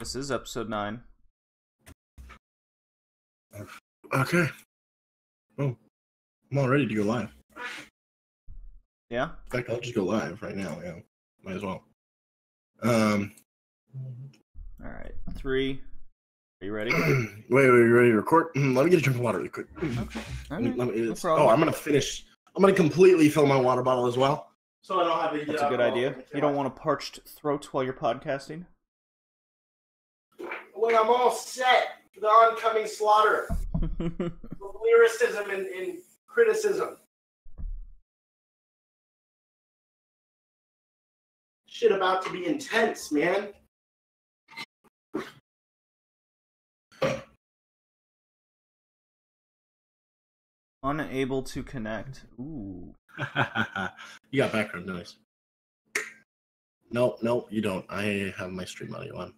This is episode 9. Okay. Oh, I'm all ready to go live. Yeah? In fact, I'll just go live right now. Yeah, might as well. Alright, 3. Are you ready? Wait, you ready to record? Let me get a drink of water really quick. Okay. Let me, No problem. I'm gonna finish. I'm gonna completely fill my water bottle as well, so I don't have to. That's a good idea. You don't want a parched throat while you're podcasting? When I'm all set for the oncoming slaughter, lyricism and criticism. Shit about to be intense, man. Unable to connect. Ooh. You got background noise. No, you don't. I have my stream audio on.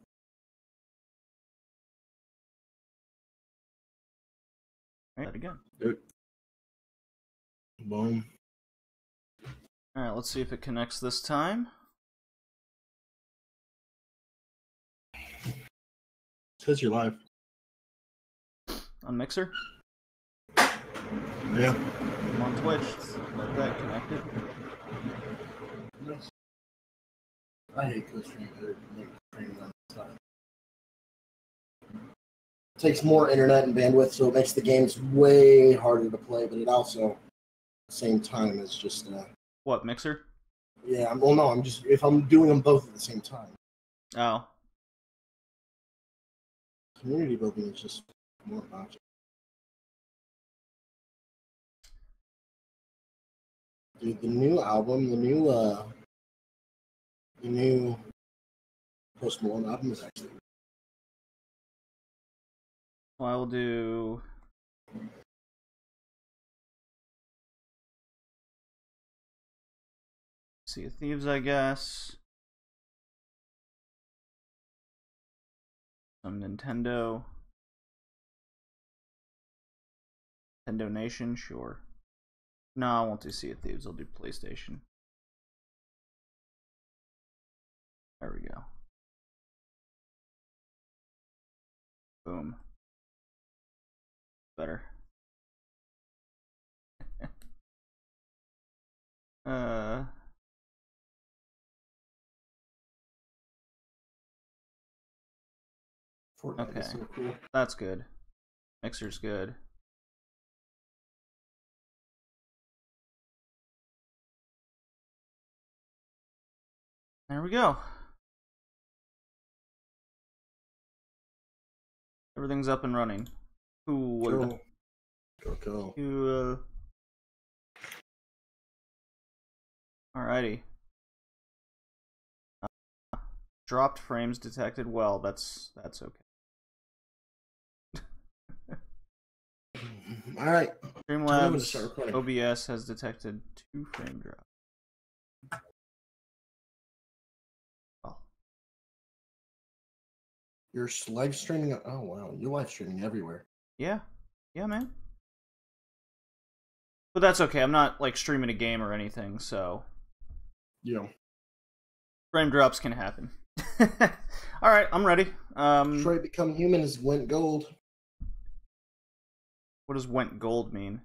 Alright, again. Dude. Boom. Alright, let's see if it connects this time. It says you're live. On Mixer? Yeah. I'm on Twitch. Let that connected. I hate co-streaming. It takes more internet and bandwidth, so it makes the games way harder to play, but it also, at the same time, is just... What, Mixer? Yeah, I'm just... If I'm doing them both at the same time. Oh. Community building is just more about it. Dude, the new album, the new Post Malone album is actually... Well, I will do... Sea of Thieves, I guess. Some Nintendo. Nintendo Nation, sure. No, I won't do Sea of Thieves, I'll do PlayStation. There we go. Boom. Better. Fortnite is so Okay. cool. That's good. Mixer's good. There we go. Everything's up and running. Cool. Go. Cool. Alrighty. Dropped frames detected. Well, that's okay. All right. Streamlabs OBS has detected 2 frame drop. Oh. You're live streaming. Oh wow, you're live streaming everywhere. Yeah, man. But that's okay. I'm not like streaming a game or anything, so Yeah. frame drops can happen. All right, I'm ready. Detroit Become Human has went gold. What does went gold mean?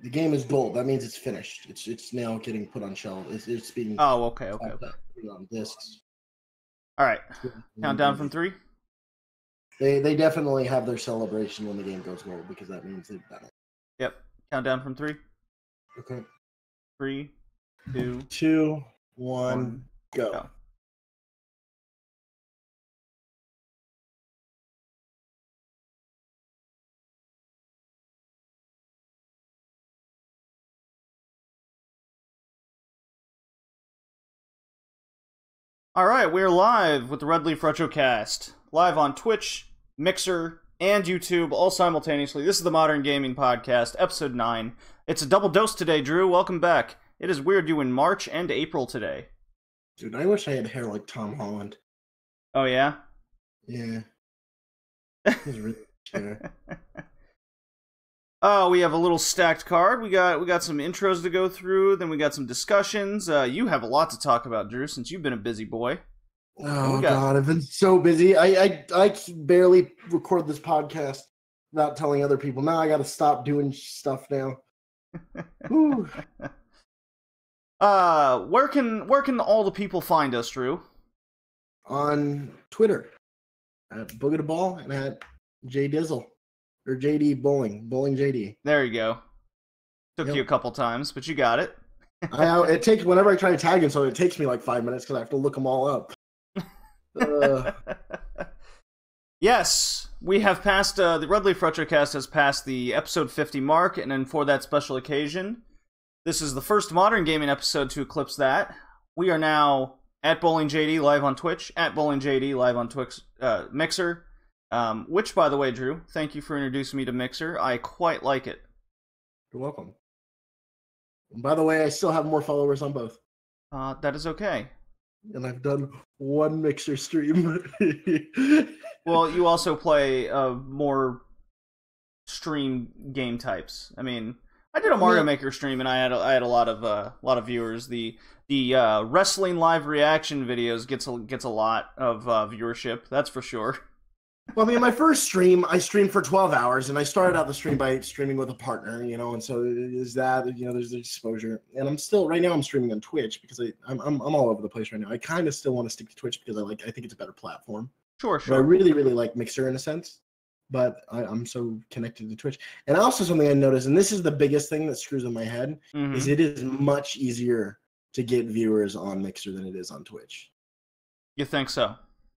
The game is gold. That means it's finished. It's now getting put on shelves. It's being Okay. put on discs. All right, countdown from 3. They definitely have their celebration when the game goes gold because that means they've done it. Yep, countdown from 3. Okay. 3, 2, 2, 1, go. go. All right, we're live with the Red Leaf Retrocast. Live on Twitch, Mixer, and YouTube, all simultaneously. This is the Modern Gaming Podcast, episode 9. It's a double dose today, Drew. Welcome back. It is weird doing March and April today. Dude, I wish I had hair like Tom Holland. Oh, yeah? Yeah. He's really hair. Oh, we have a little stacked card. We got some intros to go through, then we got some discussions. You have a lot to talk about, Drew, since you've been a busy boy. Oh God, I've been so busy. I barely record this podcast without telling other people. Now I got to stop doing stuff now. Where can all the people find us, Drew? On Twitter at Boogie the Ball and at J Dizzle or JD Bowling JD. There you go. Took you a couple times, but you got it. It takes whenever I try to tag him, so it takes me like 5 minutes because I have to look them all up. Yes, we have passed. The Red Leaf Retrocast has passed the episode 50 mark, and then for that special occasion, this is the first modern gaming episode to eclipse that. We are now at BowlingJD live on Twitch, at BowlingJD live on Twix, Mixer. Which, by the way, Drew, thank you for introducing me to Mixer. I quite like it. You're welcome. And by the way, I still have more followers on both. That is okay. And I've done one Mixer stream. Well, you also play more stream game types. I mean, I did a Mario Maker stream, and I had a lot of viewers. The wrestling live reaction videos gets a lot of viewership. That's for sure. Well, I mean, my first stream, I streamed for 12 hours, and I started out the stream by streaming with a partner, and so is that, there's the exposure. And I'm streaming on Twitch because I'm all over the place right now. I kind of still want to stick to Twitch because I think it's a better platform. Sure. But I really, really like Mixer in a sense, but I'm so connected to Twitch. And also something I noticed, and this is the biggest thing that screws in my head, is it is much easier to get viewers on Mixer than it is on Twitch. You think so?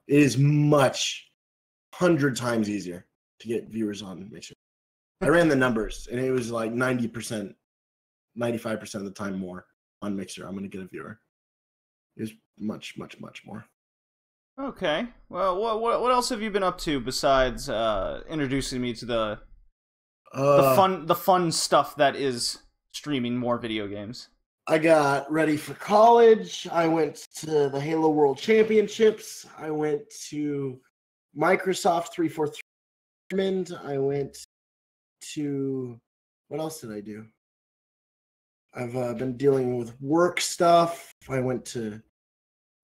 It is 100 times easier to get viewers on Mixer. I ran the numbers, and it was like 90%, 95% of the time more on Mixer. I'm going to get a viewer. It was much, much, much more. Okay. Well, what else have you been up to besides introducing me to the fun stuff that is streaming more video games? I got ready for college. I went to the Halo World Championships. I went to Microsoft 343. I went to, what else did I do? I've been dealing with work stuff. I went to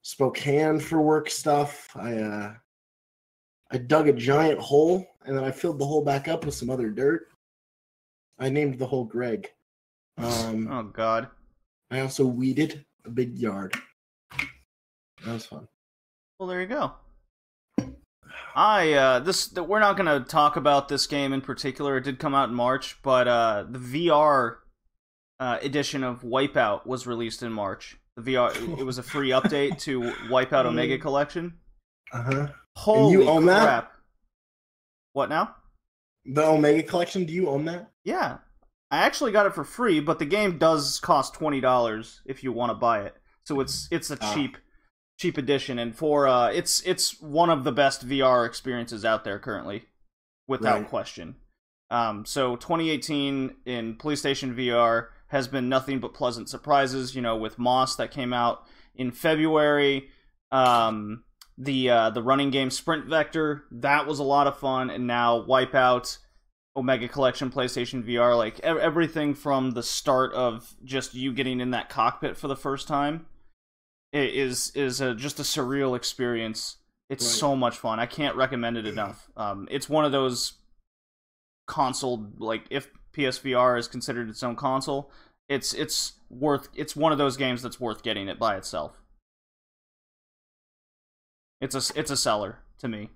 Spokane for work stuff. I dug a giant hole, and then I filled the hole back up with some other dirt. I named the hole Greg. Oh God. I also weeded a big yard. That was fun. Well, there you go. We're not going to talk about this game in particular. It did come out in March, but the VR edition of Wipeout was released in March. The VR, it was a free update to Wipeout Omega Collection. Holy and you own crap! That? What now? The Omega Collection. Do you own that? Yeah, I actually got it for free, but the game does cost $20 if you want to buy it. So it's a cheap edition, and for it's one of the best VR experiences out there currently, without question. So 2018 in PlayStation VR has been nothing but pleasant surprises. With Moss that came out in February, the running game Sprint Vector, that was a lot of fun, and now Wipeout, Omega Collection, PlayStation VR, like everything from the start of just you getting in that cockpit for the first time is just a surreal experience. It's so much fun. I can't recommend it enough. It's one of those console, like if PSVR is considered its own console, it's one of those games that's worth getting it by itself. It's a seller to me.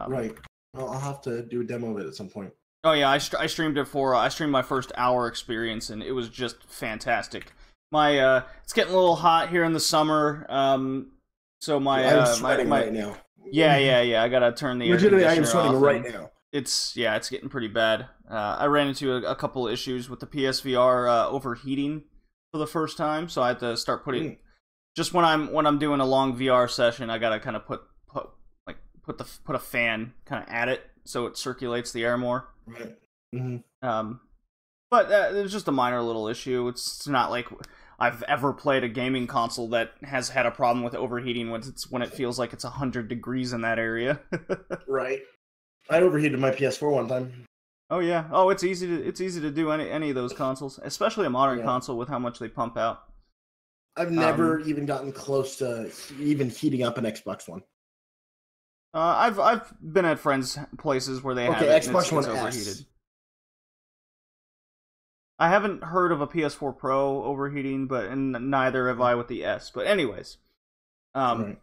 Right. Well, I'll have to do a demo of it at some point. Oh yeah, I streamed it I streamed my first hour experience, and it was just fantastic. It's getting a little hot here in the summer, so I'm sweating right now. Yeah. I gotta turn the air conditioner off. I am sweating right now. It's getting pretty bad. I ran into a couple of issues with the PSVR overheating for the first time, so I had to start putting just when I'm doing a long VR session, I gotta kind of put a fan kind of at it so it circulates the air more. Right. Mm-hmm. But it's just a minor little issue. It's not like I've ever played a gaming console that has had a problem with overheating when it feels like it's 100 degrees in that area. Right. I overheated my PS4 one time. Oh yeah. Oh, it's easy to do any of those consoles, especially a modern console with how much they pump out. I've never even gotten close to even heating up an Xbox One. I've been at friends' places where they have it, and Xbox One it's overheated. S. I haven't heard of a PS4 Pro overheating, but neither have I with the S. But anyways, Right.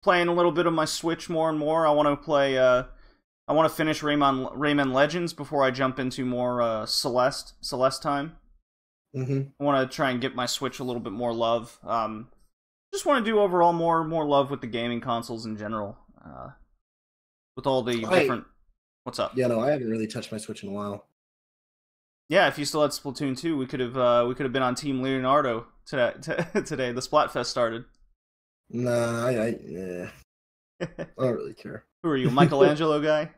playing a little bit of my Switch more and more. I want to play. I want to finish Rayman Legends before I jump into more Celeste time. Mm-hmm. I want to try and get my Switch a little bit more love. Just want to do overall more love with the gaming consoles in general. With all the different. What's up? Yeah, no, I haven't really touched my Switch in a while. Yeah, if you still had Splatoon 2, we could have been on Team Leonardo today. The Splatfest started. Nah, yeah. I don't really care. Who are you, Michelangelo guy?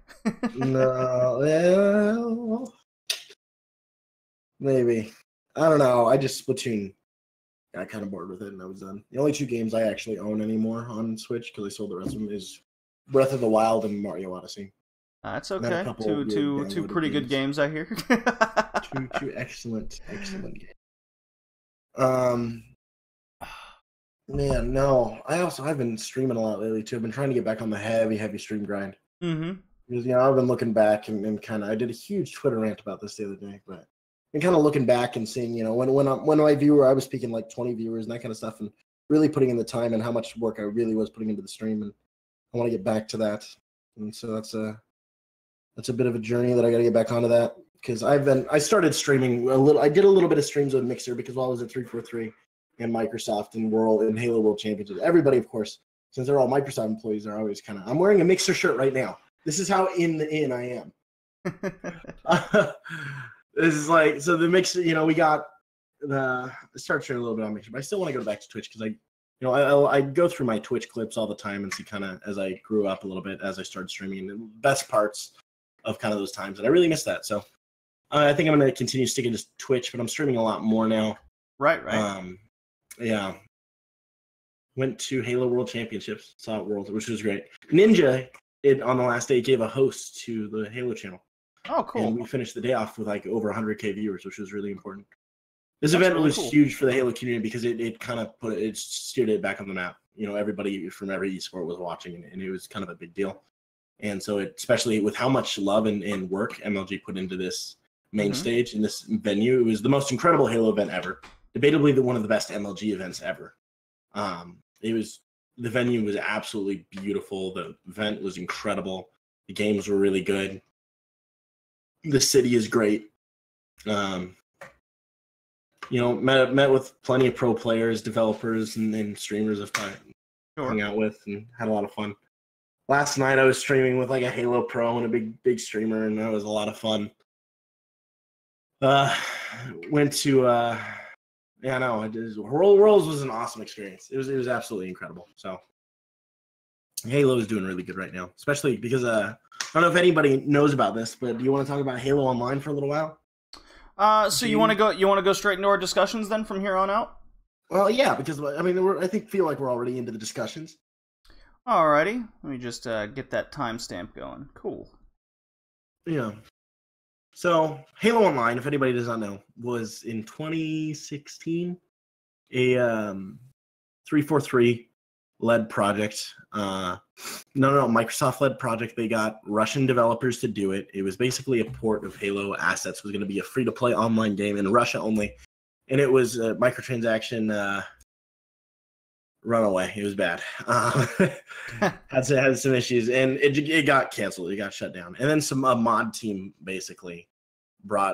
No, well, maybe. I don't know. I just Splatoon got kind of bored with it, and I was done. The only 2 games I actually own anymore on Switch, because I sold the rest of them, is Breath of the Wild and Mario Odyssey. That's okay. Two pretty good games, I hear. two excellent games. Man, no. I've been streaming a lot lately too. I've been trying to get back on the heavy stream grind. Mm-hmm. Because I've been looking back and kind of I did a huge Twitter rant about this the other day, but and kind of looking back and seeing, when my viewer, I was speaking like 20 viewers and that kind of stuff, and really putting in the time and how much work I really was putting into the stream, and I want to get back to that. And so that's a bit of a journey that I got to get back onto that, because I started streaming a little. I did a little bit of streams with Mixer because while I was at 343 and Microsoft and Halo World Championships, everybody, of course, since they're all Microsoft employees, are always kind of. I'm wearing a Mixer shirt right now. This is how in I am. This is like, so the Mixer. We got I started sharing a little bit on Mixer, but I still want to go back to Twitch because I go through my Twitch clips all the time and see kind of as I grew up a little bit as I started streaming and the best parts of kind of those times, and I really miss that. So I think I'm going to continue sticking to Twitch, but I'm streaming a lot more now. Right. Yeah. Went to Halo World Championships, saw it World, which was great. Ninja, on the last day, gave a host to the Halo channel. Oh, cool. And we finished the day off with like over 100K viewers, which was really important. This event really was cool. Huge for the Halo community because it kind of steered it back on the map. Everybody from every esport was watching, and it was kind of a big deal. And so especially with how much love and work MLG put into this main stage in this venue, it was the most incredible Halo event ever. Debatably one of the best MLG events ever. The venue was absolutely beautiful. The event was incredible. The games were really good. The city is great. Met with plenty of pro players, developers, and streamers I've hung out with and had a lot of fun. Last night I was streaming with like a Halo Pro and a big streamer, and that was a lot of fun. Went to Worlds was an awesome experience. It was absolutely incredible. So Halo is doing really good right now, especially because I don't know if anybody knows about this, but do you want to talk about Halo Online for a little while? So you want to go straight into our discussions then from here on out? Well, yeah, because I mean feel like we're already into the discussions. Alrighty, let me just get that timestamp going. Cool. Yeah. So Halo Online, if anybody does not know, was in 2016 a 343 led project. Microsoft led project. They got Russian developers to do it. It was basically a port of Halo assets. It was going to be a free to play online game in Russia only, and it was a microtransaction. Runaway. It was bad. Had some issues, and it got canceled. It got shut down. And then a mod team basically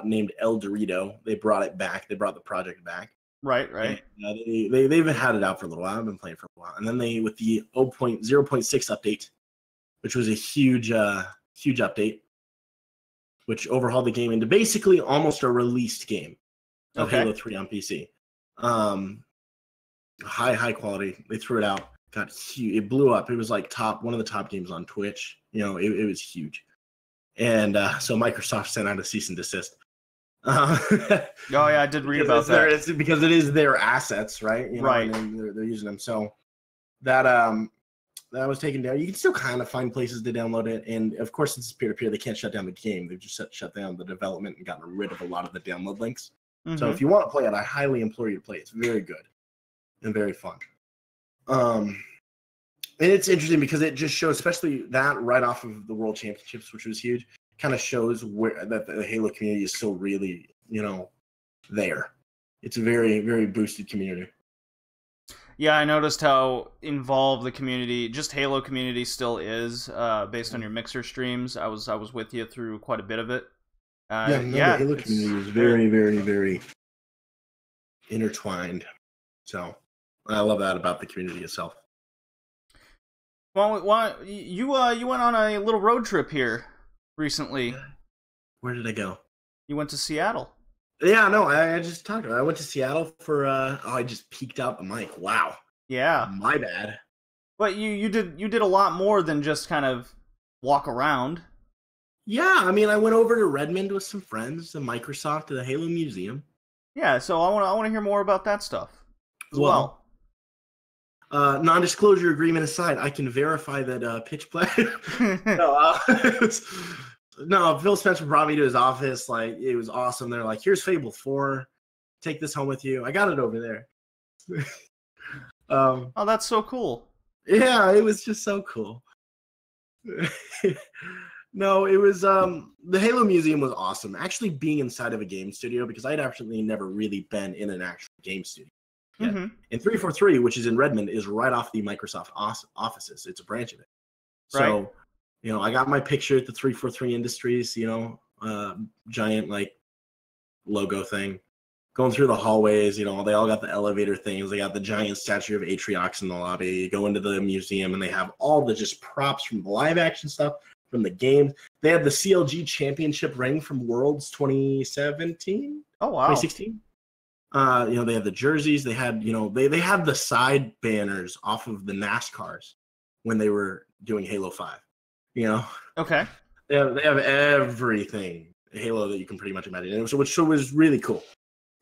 named El Dorito. They brought it back. They brought the project back. Right. And, they've had it out for a little while. I've been playing for a while. And then with the 0.6 update, which was a huge update, which overhauled the game into basically almost a released game of Halo 3 on PC. High quality. They threw it out. Got huge. It blew up. It was like one of the top games on Twitch. It was huge. And so Microsoft sent out a cease and desist. Oh yeah, I did read about that. It's because it is their assets, right? Right. And they're using them. So that was taken down. You can still kind of find places to download it, and of course it's peer-to-peer. They can't shut down the game. They've just shut down the development and gotten rid of a lot of the download links. So if you want to play it, I highly implore you to play it. It's very good. and very fun. And it's interesting because it just shows, especially that right off of the World Championships, which was huge, kind of shows where that the Halo community is still really, there. It's a very, very boosted community. Yeah, I noticed how involved the community, just Halo community, still is. Based on your Mixer streams, I was with you through quite a bit of it. The Halo community is very, very, very intertwined. So I love that about the community itself. Well, you went on a little road trip here recently. Where did I go? You went to Seattle. Yeah, no, I just talked about it. I went to Seattle for I just peeked out the mic. Wow. Yeah. My bad. But you did a lot more than just kind of walk around. Yeah, I mean, I went over to Redmond with some friends, to Microsoft, to the Halo Museum. Yeah, so I want to hear more about that stuff as well. Non-disclosure agreement aside, I can verify that Pitch Play. No, Phil Spencer brought me to his office. Like, it was awesome. They're like, "Here's Fable 4. Take this home with you." I got it over there. Oh, that's so cool. Yeah, it was just so cool. No, it was the Halo Museum was awesome. Actually, being inside of a game studio, because I'd actually never really been in an actual game studio. Yeah. Mm-hmm. And 343, which is in Redmond, is right off the Microsoft offices. It's a branch of it. So, right. I got my picture at the 343 Industries, giant like logo thing. Going through the hallways, they all got the elevator things. They got the giant statue of Atriox in the lobby. You go into the museum and they have all the just props from the live action stuff, from the games. They had the CLG championship ring from Worlds 2017. Oh, wow. 2016. They had the jerseys. They had, they had the side banners off of the NASCARs when they were doing Halo 5. Okay. They have everything Halo that you can pretty much imagine, which was really cool.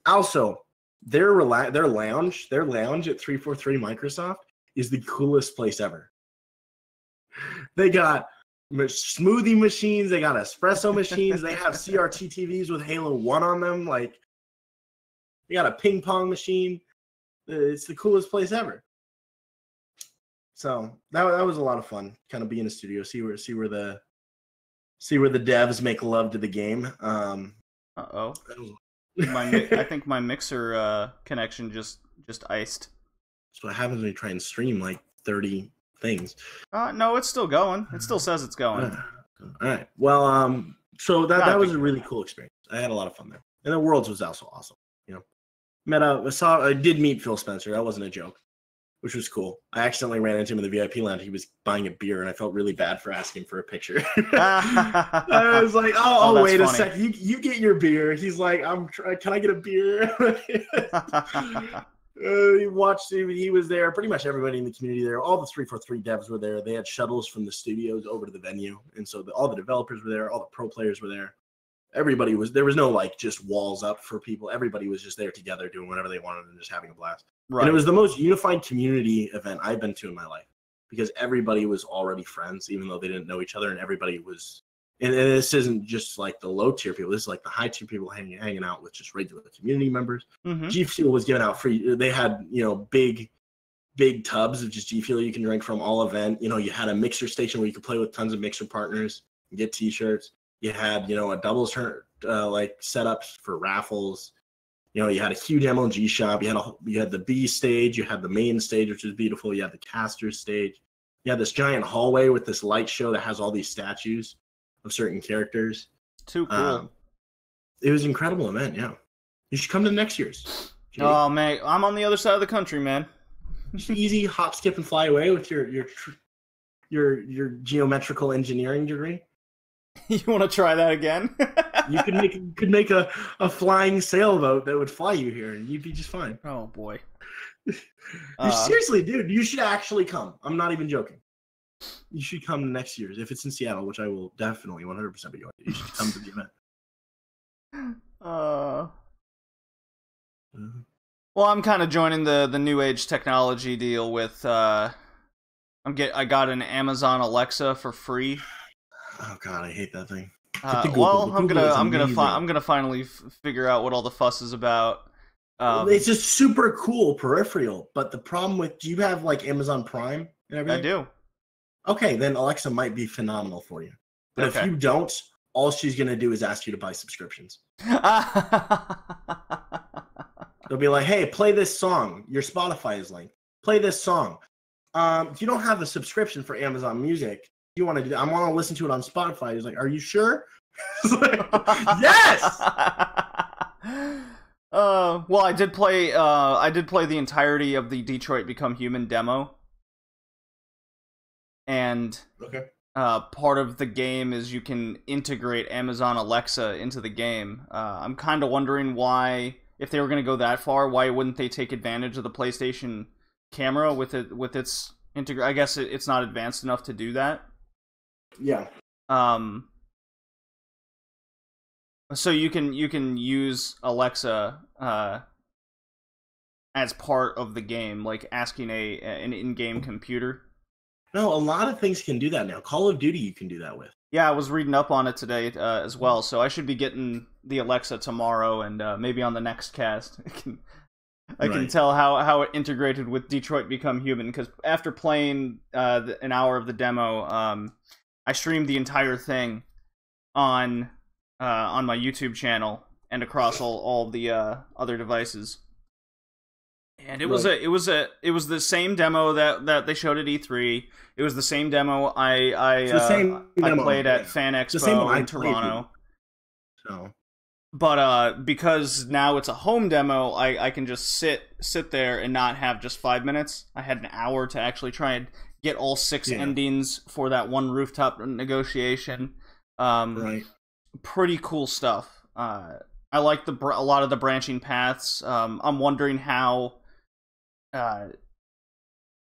Also, their lounge at 343 Microsoft is the coolest place ever. They got smoothie machines. They got espresso machines. They have CRT TVs with Halo 1 on them. Like, they got a ping pong machine. It's the coolest place ever. So that was a lot of fun. Kind of be in a studio, see where the devs make love to the game. Uh-oh. I think my Mixer connection just iced. That's what happens when you try and stream like 30 things. No, it's still going. It still says it's going. All right. Well, so that was a really cool experience. I had a lot of fun there, and the Worlds was also awesome. I did meet Phil Spencer. That wasn't a joke, which was cool. I accidentally ran into him in the VIP lounge. He was buying a beer, and I felt really bad for asking for a picture. I was like, "Oh, wait a sec. You get your beer." He's like, "Can I get a beer?" He was there. Pretty much everybody in the community there. All the 343 devs were there. They had shuttles from the studios over to the venue, and so all the developers were there. All the pro players were there. Everybody was. There was no like just walls up for people. Everybody was just there together doing whatever they wanted and just having a blast. Right. And it was the most unified community event I've been to in my life, because everybody was already friends, even though they didn't know each other, and everybody was. And this isn't just like the low tier people. This is like the high tier people hanging out with just regular community members. Mm-hmm. G Fuel was giving out free. They had big tubs of just G Fuel you can drink from all event. You had a mixer station where you could play with tons of mixer partners and get T-shirts. You had a doubles like setups for raffles. You had a huge MLG shop. You had the B stage. You had the main stage, which is beautiful. You had the casters stage. You had this giant hallway with this light show that has all these statues of certain characters. Too cool. It was an incredible event. Yeah, you should come to next year's. Oh man, I'm on the other side of the country, man. Easy hop, skip, and fly away with your geometrical engineering degree. You want to try that again? You could make a flying sailboat that would fly you here, and you'd be just fine. Oh boy! Seriously, dude, you should actually come. I'm not even joking. You should come next year's if it's in Seattle, which I will definitely 100% be going to. You should come to the event. Well, I'm kind of joining the new age technology deal with. I got an Amazon Alexa for free. Oh god, I hate that thing. I'm gonna finally figure out what all the fuss is about. It's just super cool peripheral. But the problem with, do you have like Amazon Prime and I everything? do. Okay, then Alexa might be phenomenal for you. But if you don't, all she's going to do is ask you to buy subscriptions. They'll be like, hey, play this song. Your Spotify is linked. Play this song. If you don't have a subscription for Amazon Music, you want to do that? I want to listen to it on Spotify. He's like, are you sure? Like, yes! Well, I did play the entirety of the Detroit Become Human demo. And part of the game is you can integrate Amazon Alexa into the game. I'm kind of wondering why, if they were going to go that far, why wouldn't they take advantage of the PlayStation camera with its I guess it's not advanced enough to do that. Yeah. So you can use Alexa as part of the game, like asking an in-game computer. No, a lot of things can do that now. Call of Duty you can do that with. Yeah, I was reading up on it today as well, so I should be getting the Alexa tomorrow, and maybe on the next cast I can tell how it integrated with Detroit Become Human, because after playing an hour of the demo, I streamed the entire thing on my YouTube channel and across all the other devices. And it was the same demo that they showed at E3. It was the same demo I played at Fan Expo in Toronto. So, but because now it's a home demo, I can just sit there and not have just 5 minutes. I had an hour to actually try and get all 6 endings for that one rooftop negotiation. Pretty cool stuff. I like a lot of the branching paths. I'm wondering how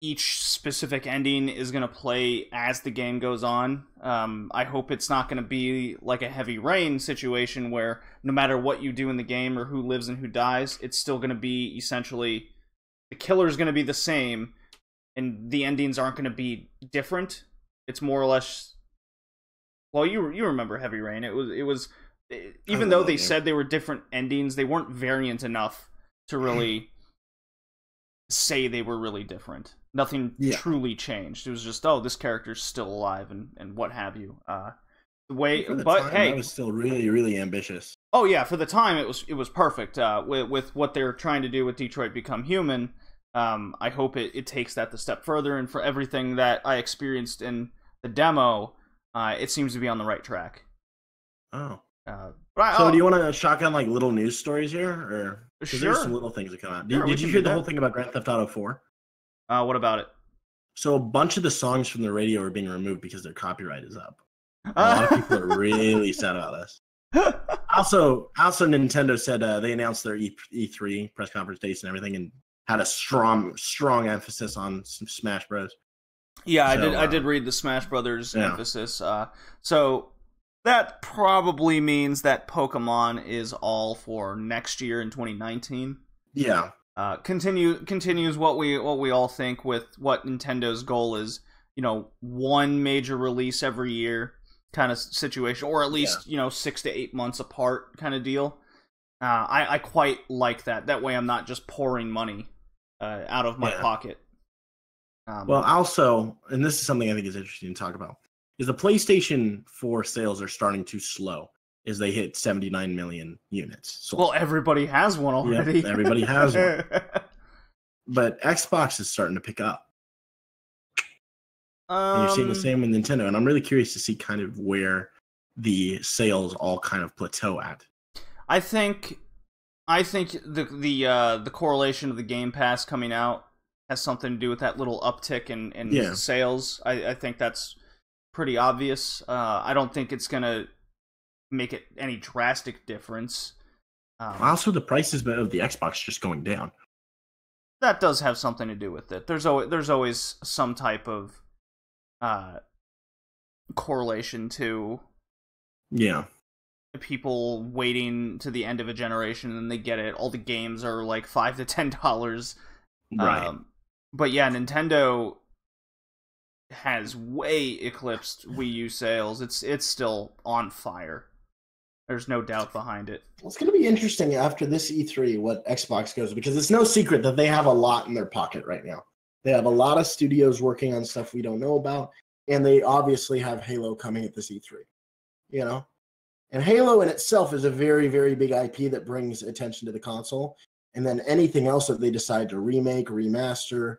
each specific ending is going to play as the game goes on. I hope it's not going to be like a Heavy Rain situation where no matter what you do in the game or who lives and who dies, it's still going to be essentially the killer is going to be the same and the endings aren't going to be different. It's more or less, well, you remember Heavy Rain. It was even though they said they were different endings, they weren't variant enough to really say they were really different. Nothing truly changed. It was just, oh, this character's still alive and what have you. Hey, that was still really, really ambitious. Oh yeah, for the time it was perfect. With what they're trying to do with Detroit Become Human, I hope it takes that the step further. And for everything that I experienced in the demo, it seems to be on the right track. Oh. So do you want to shotgun like little news stories here, or sure? There's some little things that come out. Did you hear the whole thing about Grand Theft Auto 4? What about it? So a bunch of the songs from the radio are being removed because their copyright is up. A lot of people are really sad about this. Also, Nintendo said they announced their E3 press conference dates and everything, and had a strong emphasis on some Smash Bros. Yeah, I did read the Smash Brothers emphasis. So that probably means that Pokemon is all for next year in 2019. Yeah. Continues what we all think with what Nintendo's goal is, one major release every year kind of situation, or at least 6 to 8 months apart kind of deal. I quite like that. That way I'm not just pouring money out of my pocket. Well, also, and this is something I think is interesting to talk about, is the PlayStation 4 sales are starting to slow as they hit 79 million units sold. Well, everybody has one already. Yep, everybody has one. But Xbox is starting to pick up. And you're seeing the same with Nintendo, and I'm really curious to see kind of where the sales all kind of plateau at. I think the correlation of the Game Pass coming out has something to do with that little uptick in sales. I think that's pretty obvious. I don't think it's gonna make it any drastic difference. Also, the prices of the Xbox just going down. That does have something to do with it. There's always some type of correlation to people waiting to the end of a generation and they get it. All the games are like $5 to $10. Right. But yeah, Nintendo has way eclipsed Wii U sales. It's still on fire. There's no doubt behind it. It's going to be interesting after this E3 what Xbox goes, because it's no secret that they have a lot in their pocket right now. They have a lot of studios working on stuff we don't know about, and they obviously have Halo coming at this E3. You know? And Halo in itself is a very, very big IP that brings attention to the console. And then anything else that they decide to remake, remaster,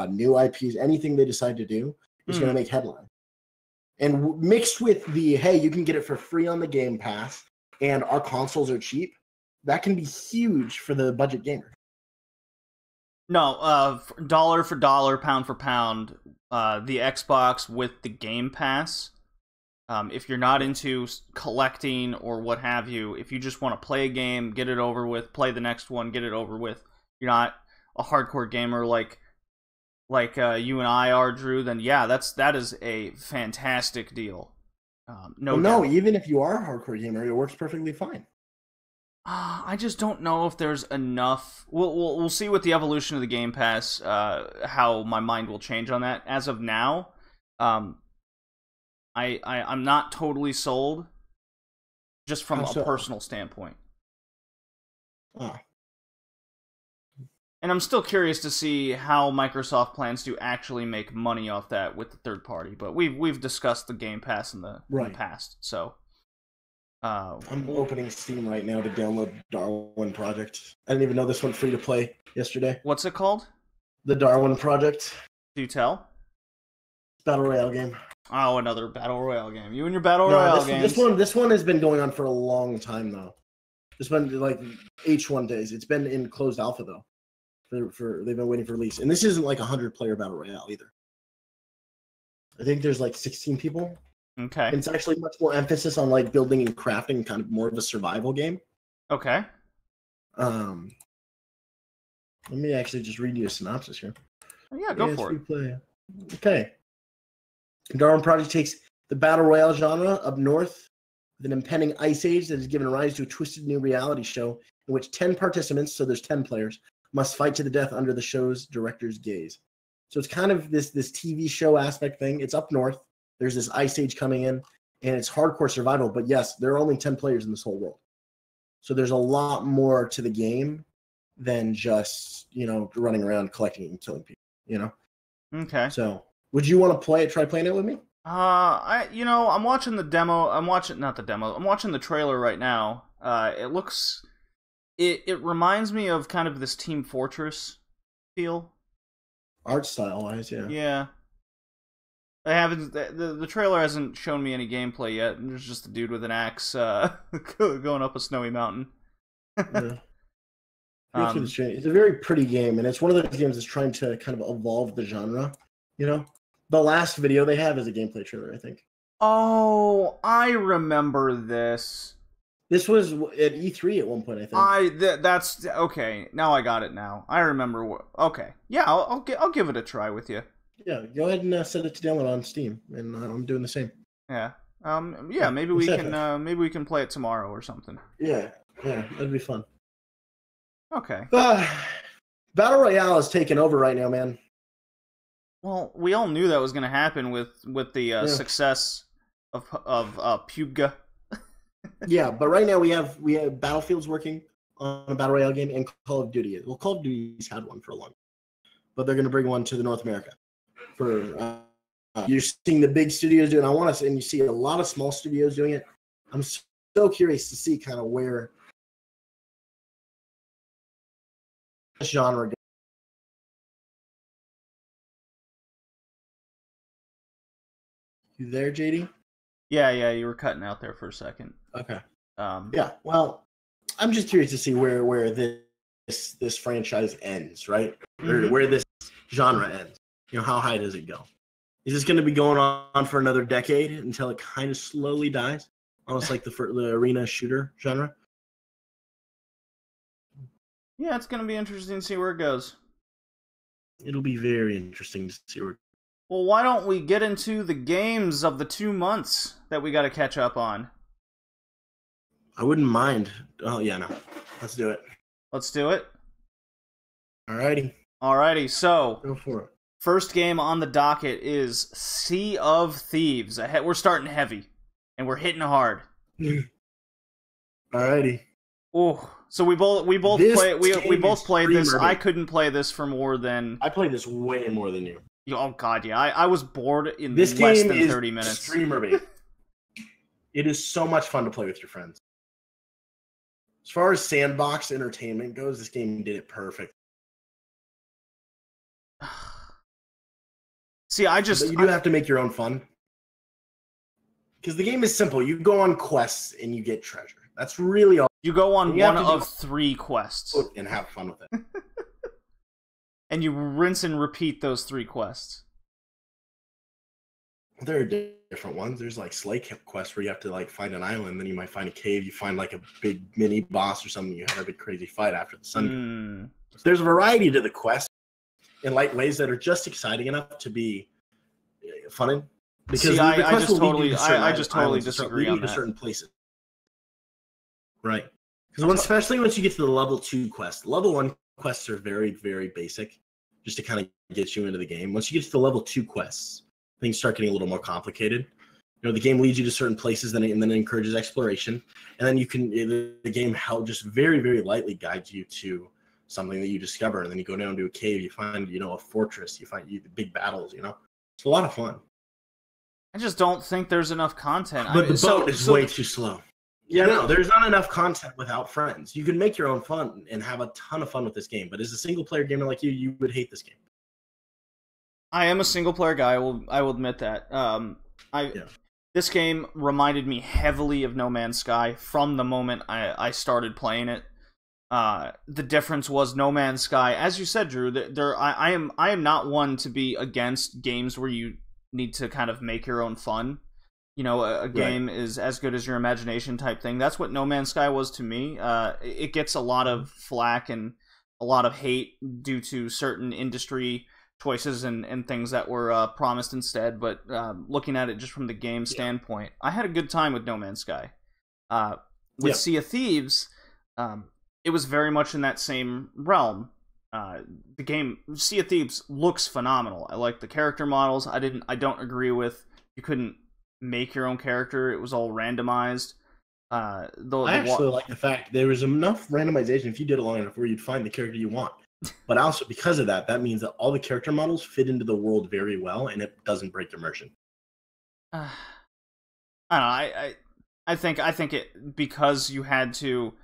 new IPs, anything they decide to do is going to make headlines. And mixed with the, hey, you can get it for free on the Game Pass, and our consoles are cheap, that can be huge for the budget gamer. No, dollar for dollar, pound for pound, the Xbox with the Game Pass, if you're not into collecting or what have you, if you just want to play a game, get it over with, play the next one, get it over with, you're not a hardcore gamer like you and I are, Drew, then yeah, that is a fantastic deal. No, even if you are a hardcore gamer, it works perfectly fine. I just don't know if there's enough. We'll see with the evolution of the Game Pass how my mind will change on that. As of now, I'm not totally sold, just from a personal standpoint. Oh. And I'm still curious to see how Microsoft plans to actually make money off that with the third party. But we've discussed the Game Pass in the past, so. I'm opening Steam right now to download Darwin Project. I didn't even know this went free to play yesterday. What's it called? The Darwin Project. Do tell? Battle Royale game. Oh, another Battle Royale game. You and your Battle Royale games. This one has been going on for a long time, though. It's been like H1 days. It's been in closed alpha, though. They've been waiting for release. And this isn't like a 100-player Battle Royale, either. I think there's like 16 people. Okay. And it's actually much more emphasis on like building and crafting, kind of more of a survival game. Okay. Let me actually just read you a synopsis here. Oh, yeah, go for it. Play. Okay. Darwin Project takes the Battle Royale genre up north with an impending ice age that has given rise to a twisted new reality show in which 10 participants, so there's 10 players, must fight to the death under the show's director's gaze. So it's kind of this TV show aspect thing. It's up north. There's this ice age coming in, and it's hardcore survival. But yes, there are only 10 players in this whole world. So there's a lot more to the game than just, running around collecting and killing people, Okay. So would you want to try playing it with me? I'm watching the demo. I'm watching the trailer right now. It reminds me of kind of this Team Fortress feel. Art style wise, yeah. Yeah. I haven't. The trailer hasn't shown me any gameplay yet. And there's just a dude with an axe going up a snowy mountain. Yeah. It's a very pretty game, and it's one of those games that's trying to kind of evolve the genre. The last video they have is a gameplay trailer, I think. Oh, I remember this. This was at E3 at one point, I think. That's okay. Now I got it. Now I remember. Okay, yeah, I'll give it a try with you. Yeah, go ahead and set it to download on Steam, and I'm doing the same. Yeah. Maybe we can play it tomorrow or something. Yeah, that'd be fun. Okay. Battle Royale is taking over right now, man. Well, we all knew that was going to happen with the success of PUBG. Yeah, but right now we have Battlefield's working on a Battle Royale game, and Call of Duty. Well, Call of Duty's had one for a long time, but they're going to bring one to North America. You're seeing the big studios doing. And you see a lot of small studios doing it. I'm so curious to see kind of where this genre goes. You there, JD? Yeah, you were cutting out there for a second. Okay. Yeah. Well, I'm just curious to see where this franchise ends, right? Mm-hmm. Where this genre ends. How high does it go? Is this going to be going on for another decade until it kind of slowly dies? Almost like the arena shooter genre? Yeah, it's going to be interesting to see where it goes. It'll be very interesting to see where. Well, why don't we get into the games of the 2 months that we got to catch up on? I wouldn't mind. Oh, yeah, no. Let's do it. Let's do it. Alrighty, so. Go for it. First game on the docket is Sea of Thieves. We're starting heavy, and we're hitting hard. Alrighty. Oh, so we both This play we game both is played this. streamer I bait. couldn't play this for more than I played this way more than you. oh god, yeah. I was bored in This less game than is 30 minutes. streamer bait. It is so much fun to play with your friends. As far as sandbox entertainment goes, this game did it perfect. See, But you do have to make your own fun. Because the game is simple. You go on quests and you get treasure. That's really all. you go on You have one to of 3 quests. And have fun with it. And you rinse and repeat those 3 quests. There are different ones. There's like sleigh quests where you have to like find an island, then you might find a cave, you find like a big mini boss or something, you have a big crazy fight after the sun. There's a variety to the quests in like ways that are just exciting enough to be fun. Because See, the I quests just will lead you totally to I just totally islands, disagree lead on you to that. certain places. Right. Because especially once you get to the level 2 quests, level 1 quests are very, very basic, just to kind of get you into the game. Once you get to the level 2 quests, things start getting a little more complicated. You know, the game leads you to certain places, and then it encourages exploration, and then the game just very, very lightly guides you to something that you discover, and then you go down to a cave, you find a fortress, you find big battles. It's a lot of fun. I just don't think there's enough content. But the boat is way too slow. Yeah, no, there's not enough content without friends. You can make your own fun and have a ton of fun with this game, but as a single-player gamer like you would hate this game. I am a single-player guy. I will admit that. This game reminded me heavily of No Man's Sky from the moment I started playing it. The difference was No Man's Sky, as you said, Drew. I am not one to be against games where you need to kind of make your own fun. A game is as good as your imagination type thing. That's what No Man's Sky was to me. It gets a lot of flack and a lot of hate due to certain industry choices and things that were promised instead. But looking at it just from the game standpoint, I had a good time with No Man's Sky. With Sea of Thieves, it was very much in that same realm. The game Sea of Thieves looks phenomenal. I like the character models. I don't agree with you couldn't make your own character. It was all randomized. I actually like the fact there was enough randomization if you did it long enough where you'd find the character you want. But also because of that means that all the character models fit into the world very well, and it doesn't break immersion. I don't know. I think it because you had to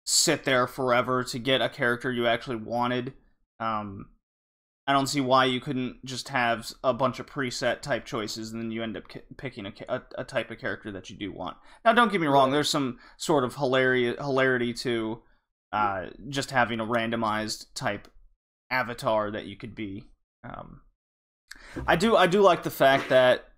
sit there forever to get a character you actually wanted. I don't see why you couldn't just have a bunch of preset type choices and then you end up picking a type of character that you do want. Now, don't get me wrong. There's some sort of hilarity to just having a randomized type avatar that you could be. I do like the fact that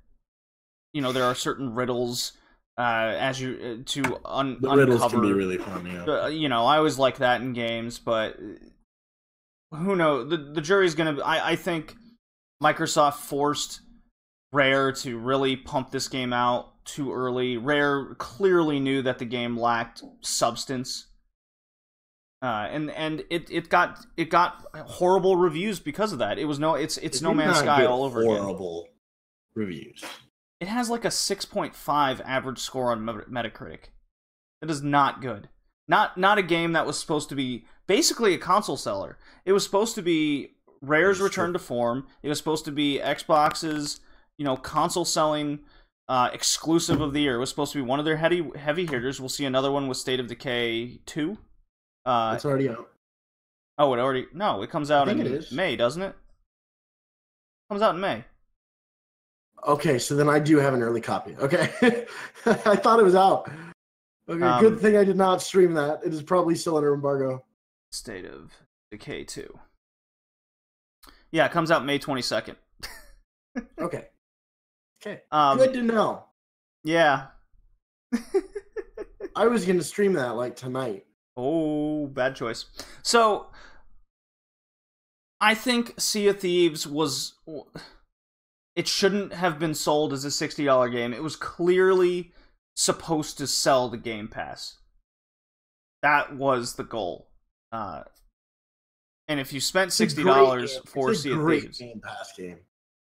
there are certain riddles as you to uncover. Riddles can be really fun. Yeah. I always like that in games, but who knows? The jury's gonna. I think Microsoft forced Rare to really pump this game out too early. Rare clearly knew that the game lacked substance, and it got horrible reviews because of that. It's No Man's Sky all over again. Horrible reviews. It has like a 6.5 average score on Metacritic. It is not good. Not a game that was supposed to be basically a console seller. It was supposed to be Rare's return to form. It was supposed to be Xbox's, console selling exclusive of the year. It was supposed to be one of their heavy hitters. We'll see another one with State of Decay 2. It's already out. Oh, it comes out in May, doesn't it? It comes out in May. Okay, so then I do have an early copy. Okay. I thought it was out. Okay, good thing I did not stream that. It is probably still under embargo. State of Decay 2. Yeah, it comes out May 22nd. Okay. Good to know. Yeah. I was going to stream that like tonight. Oh, bad choice. So, I think Sea of Thieves was... It shouldn't have been sold as a $60 game. It was clearly supposed to sell the Game Pass. That was the goal. And if you spent $60 for Sea of Thieves, Game Pass game.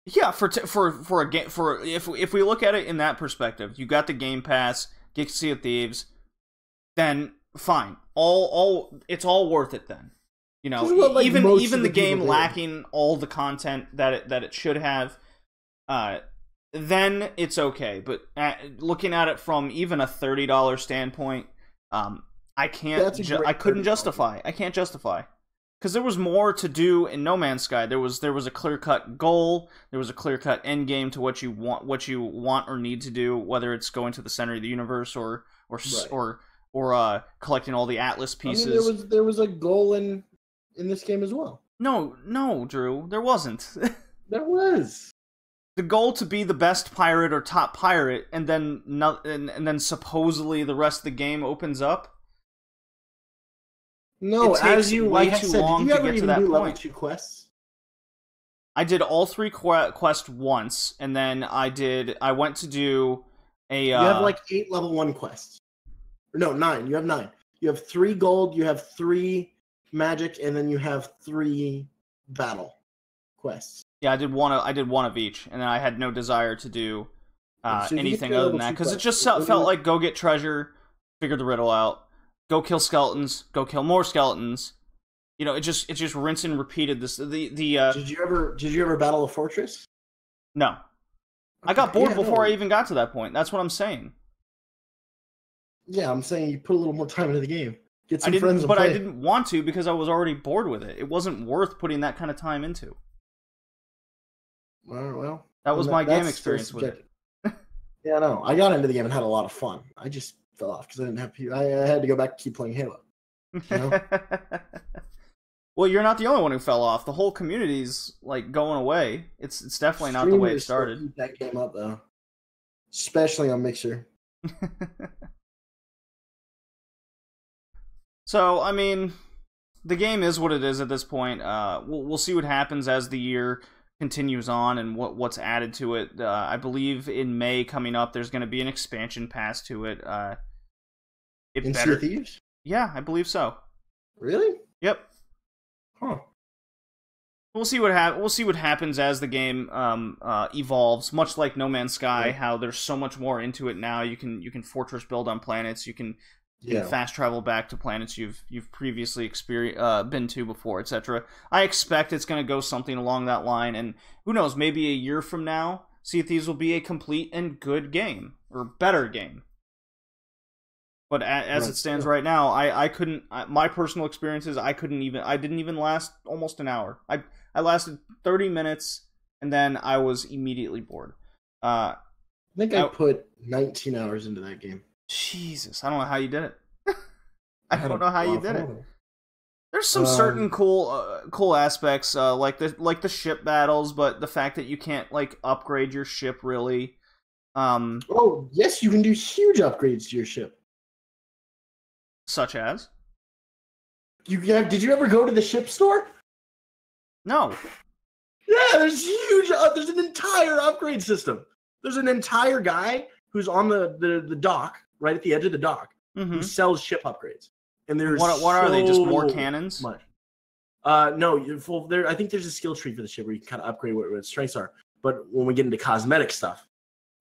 Yeah, for a game if we look at it in that perspective, you got the Game Pass, get Sea of Thieves. then fine. It's all worth it then. You know, like, even the game lacking all the content that it should have, then it's okay. But looking at it from even a $30 standpoint, I couldn't justify. I can't justify. Because there was more to do in No Man's Sky. There was a clear-cut goal. There was a clear-cut end game to what you want or need to do, whether it's going to the center of the universe or collecting all the Atlas pieces. I mean, there was a goal in this game as well. No, Drew, there wasn't. There was. The goal to be the best pirate or top pirate, and then supposedly the rest of the game opens up. No, as you way like too I said, long did you to ever get to even that do level point. 2 quests? I did all 3 quests once, and then I went to do a. You have like 8 level 1 quests. No, 9. You have 9. You have 3 gold. You have 3 magic, and then you have 3 battle quests. Yeah, I did one of each, and then I had no desire to do anything other than that because it just felt like go get treasure, figure the riddle out, go kill skeletons, go kill more skeletons. You know, it just rinse and repeated this. Did you ever battle a fortress? No, I got bored before I even got to that point. That's what I'm saying. Yeah, I'm saying you put a little more time into the game. Get some friends, but I didn't want to because I was already bored with it. It wasn't worth putting that kind of time into. Well, that was my game experience with it. Yeah, no, I got into the game and had a lot of fun. I just fell off because I didn't have people. I had to go back and keep playing Halo. You know? Well, you're not the only one who fell off. The whole community's like going away. It's definitely not the way it started. Keep that game up though, especially on Mixer. So, I mean, the game is what it is at this point. We'll see what happens as the year continues on and what's added to it. I believe in May coming up, there's going to be an expansion pass to it. In Sea of Thieves? Yeah, I believe so. Really? Yep. Huh. We'll see what happens as the game evolves. Much like No Man's Sky, how there's so much more into it now. You can fortress build on planets. You can fast travel back to planets you've previously been to before, etc. I expect it's going to go something along that line, and who knows, maybe a year from now, Sea of Thieves will be a complete and good game, or better game. But as it stands right now, I couldn't. My personal experience is I didn't even last almost an hour. I lasted 30 minutes, and then I was immediately bored. I think I put 19 hours into that game. Jesus, I don't know how you did it. I don't know how you did it. There's some certain cool aspects, like the ship battles, but the fact that you can't like upgrade your ship really. Oh yes, you can do huge upgrades to your ship. Such as? Did you ever go to the ship store? No. Yeah, there's huge. There's an entire upgrade system. There's an entire guy who's on the dock, right at the edge of the dock, who sells ship upgrades. And there's what are they? Just more cannons? Much. No. I think there's a skill tree for the ship where you can kind of upgrade what its strengths are. But when we get into cosmetic stuff,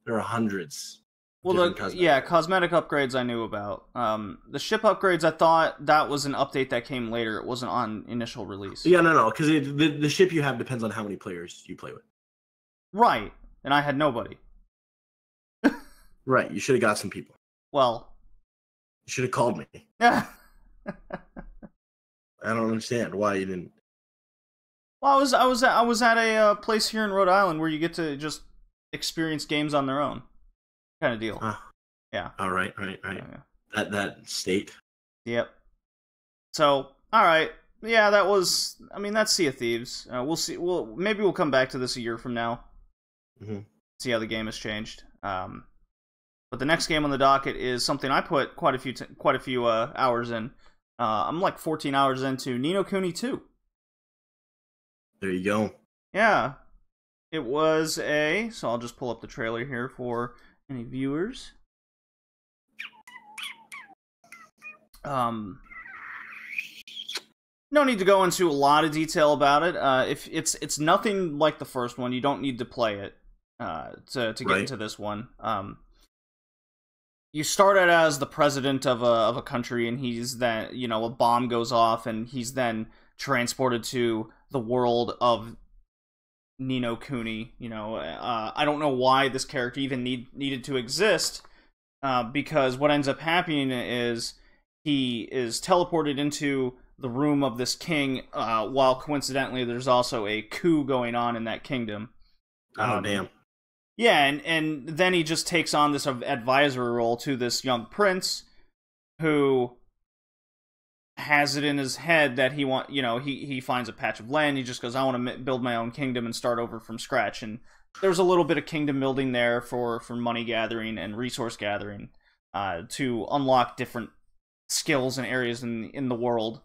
there are hundreds. Well, cosmetic upgrades I knew about. The ship upgrades, I thought that was an update that came later. It wasn't on initial release. Yeah, no, because the ship you have depends on how many players you play with. Right, and I had nobody. Right, you should have got some people. Well, you should have called me. Yeah. I don't understand why you didn't. Well, I was at a place here in Rhode Island where you get to just experience games on their own. Kind of deal. Yeah. All right. Yeah. That state. Yep. So, all right. Yeah, that's Sea of Thieves. We'll see. Maybe we'll come back to this a year from now. See how the game has changed. But the next game on the docket is something I put quite a few hours in. I'm like 14 hours into Ni no Kuni 2. There you go. Yeah. It was so I'll just pull up the trailer here for any viewers. No need to go into a lot of detail about it. If it's nothing like the first one, you don't need to play it to get into this one. you start out as the president of a country, and he's then, a bomb goes off, and he's then transported to the world of Ni no Kuni. I don't know why this character even needed to exist, because what ends up happening is he is teleported into the room of this king, while coincidentally there's also a coup going on in that kingdom. Oh, damn. Yeah, and then he just takes on this advisory role to this young prince who has it in his head that he finds a patch of land. He just goes, I want to build my own kingdom and start over from scratch. And there's a little bit of kingdom building there for money gathering and resource gathering, to unlock different skills and areas in the world.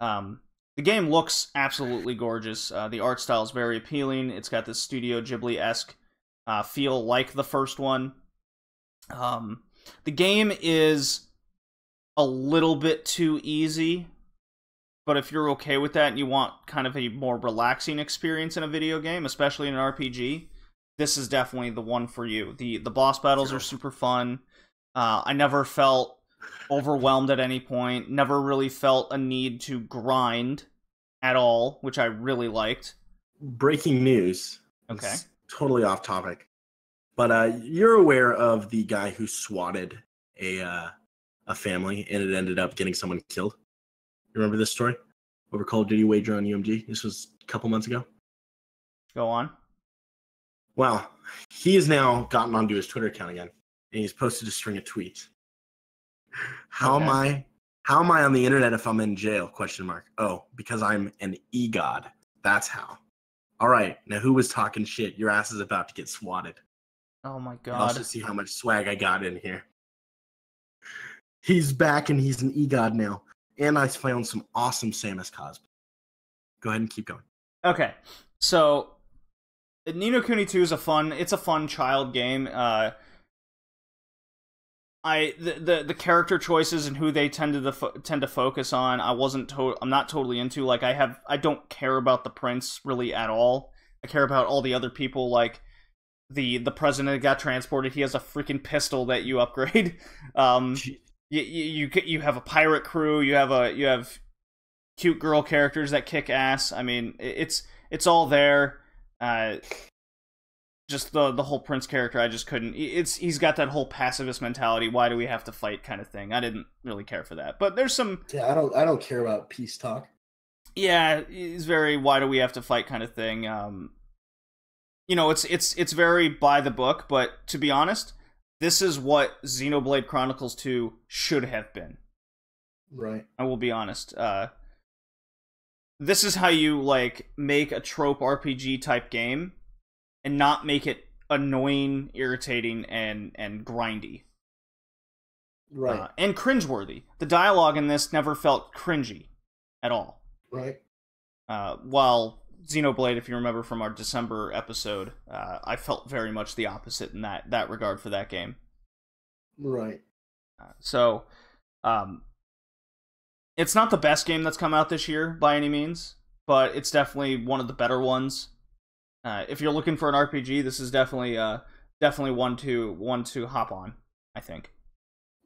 The game looks absolutely gorgeous. The art style is very appealing. It's got this Studio Ghibli-esque feel like the first one. The game is a little bit too easy, but if you're okay with that and you want kind of a more relaxing experience in a video game, especially in an RPG, this is definitely the one for you. The boss battles are super fun. I never felt overwhelmed at any point. Never really felt a need to grind at all, which I really liked. Breaking news. Okay. It's totally off topic. But you're aware of the guy who swatted a family and it ended up getting someone killed? You remember this story? Over Call of Duty Wager on UMG? This was a couple months ago. Go on. Well, he has now gotten onto his Twitter account again, and he's posted a string of tweets. How am I on the internet if I'm in jail? ? Oh, because I'm an e-god. That's how. All right, now who was talking shit? Your ass is about to get swatted. Oh my god. I'll just see how much swag I got in here. He's back and he's an e-god now. And I found some awesome Samus cosplay. Go ahead and keep going. Okay, so Ni no Kuni 2 is a fun child game. The character choices and who they tend to focus on, I'm not totally into. Like, I don't care about the prince really at all. I care about all the other people. Like the president that got transported, he has a freaking pistol that you upgrade. You have a pirate crew. You have cute girl characters that kick ass. I mean, it's all there. Just the whole prince character, I just couldn't. He's got that whole pacifist mentality. Why do we have to fight kind of thing. I didn't really care for that. But there's some. Yeah, I don't care about peace talk. Yeah, he's very why do we have to fight kind of thing. It's very by the book. But to be honest, this is what Xenoblade Chronicles 2 should have been. Right. I will be honest. This is how you make a trope RPG type game. And not make it annoying, irritating, and grindy. Right. And cringeworthy. The dialogue in this never felt cringy at all. Right. While Xenoblade, if you remember from our December episode, I felt very much the opposite in that regard for that game. Right. So, it's not the best game that's come out this year by any means, but it's definitely one of the better ones. If you're looking for an RPG, this is definitely one to hop on, I think.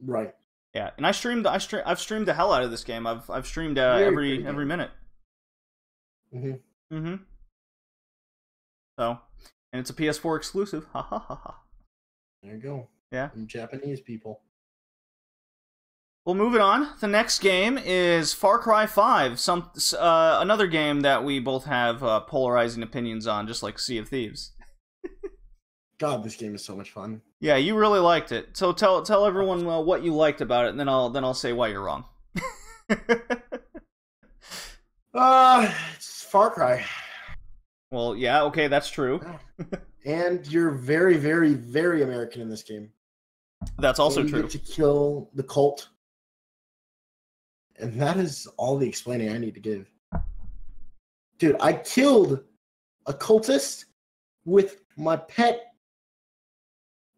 Right. Yeah, and I've streamed the hell out of this game. I've streamed every minute. So, and it's a PS4 exclusive. Ha ha ha ha. There you go. Yeah. From Japanese people. Well, moving on. The next game is Far Cry 5. Another game that we both have polarizing opinions on, just like Sea of Thieves. God, this game is so much fun. Yeah, you really liked it. So tell everyone what you liked about it, and then I'll say why you're wrong. It's Far Cry. Well, yeah, okay, that's true. And you're very, very, very American in this game. That's also and you true. Get to kill the cult. And that is all the explaining I need to give. Dude, I killed a cultist with my pet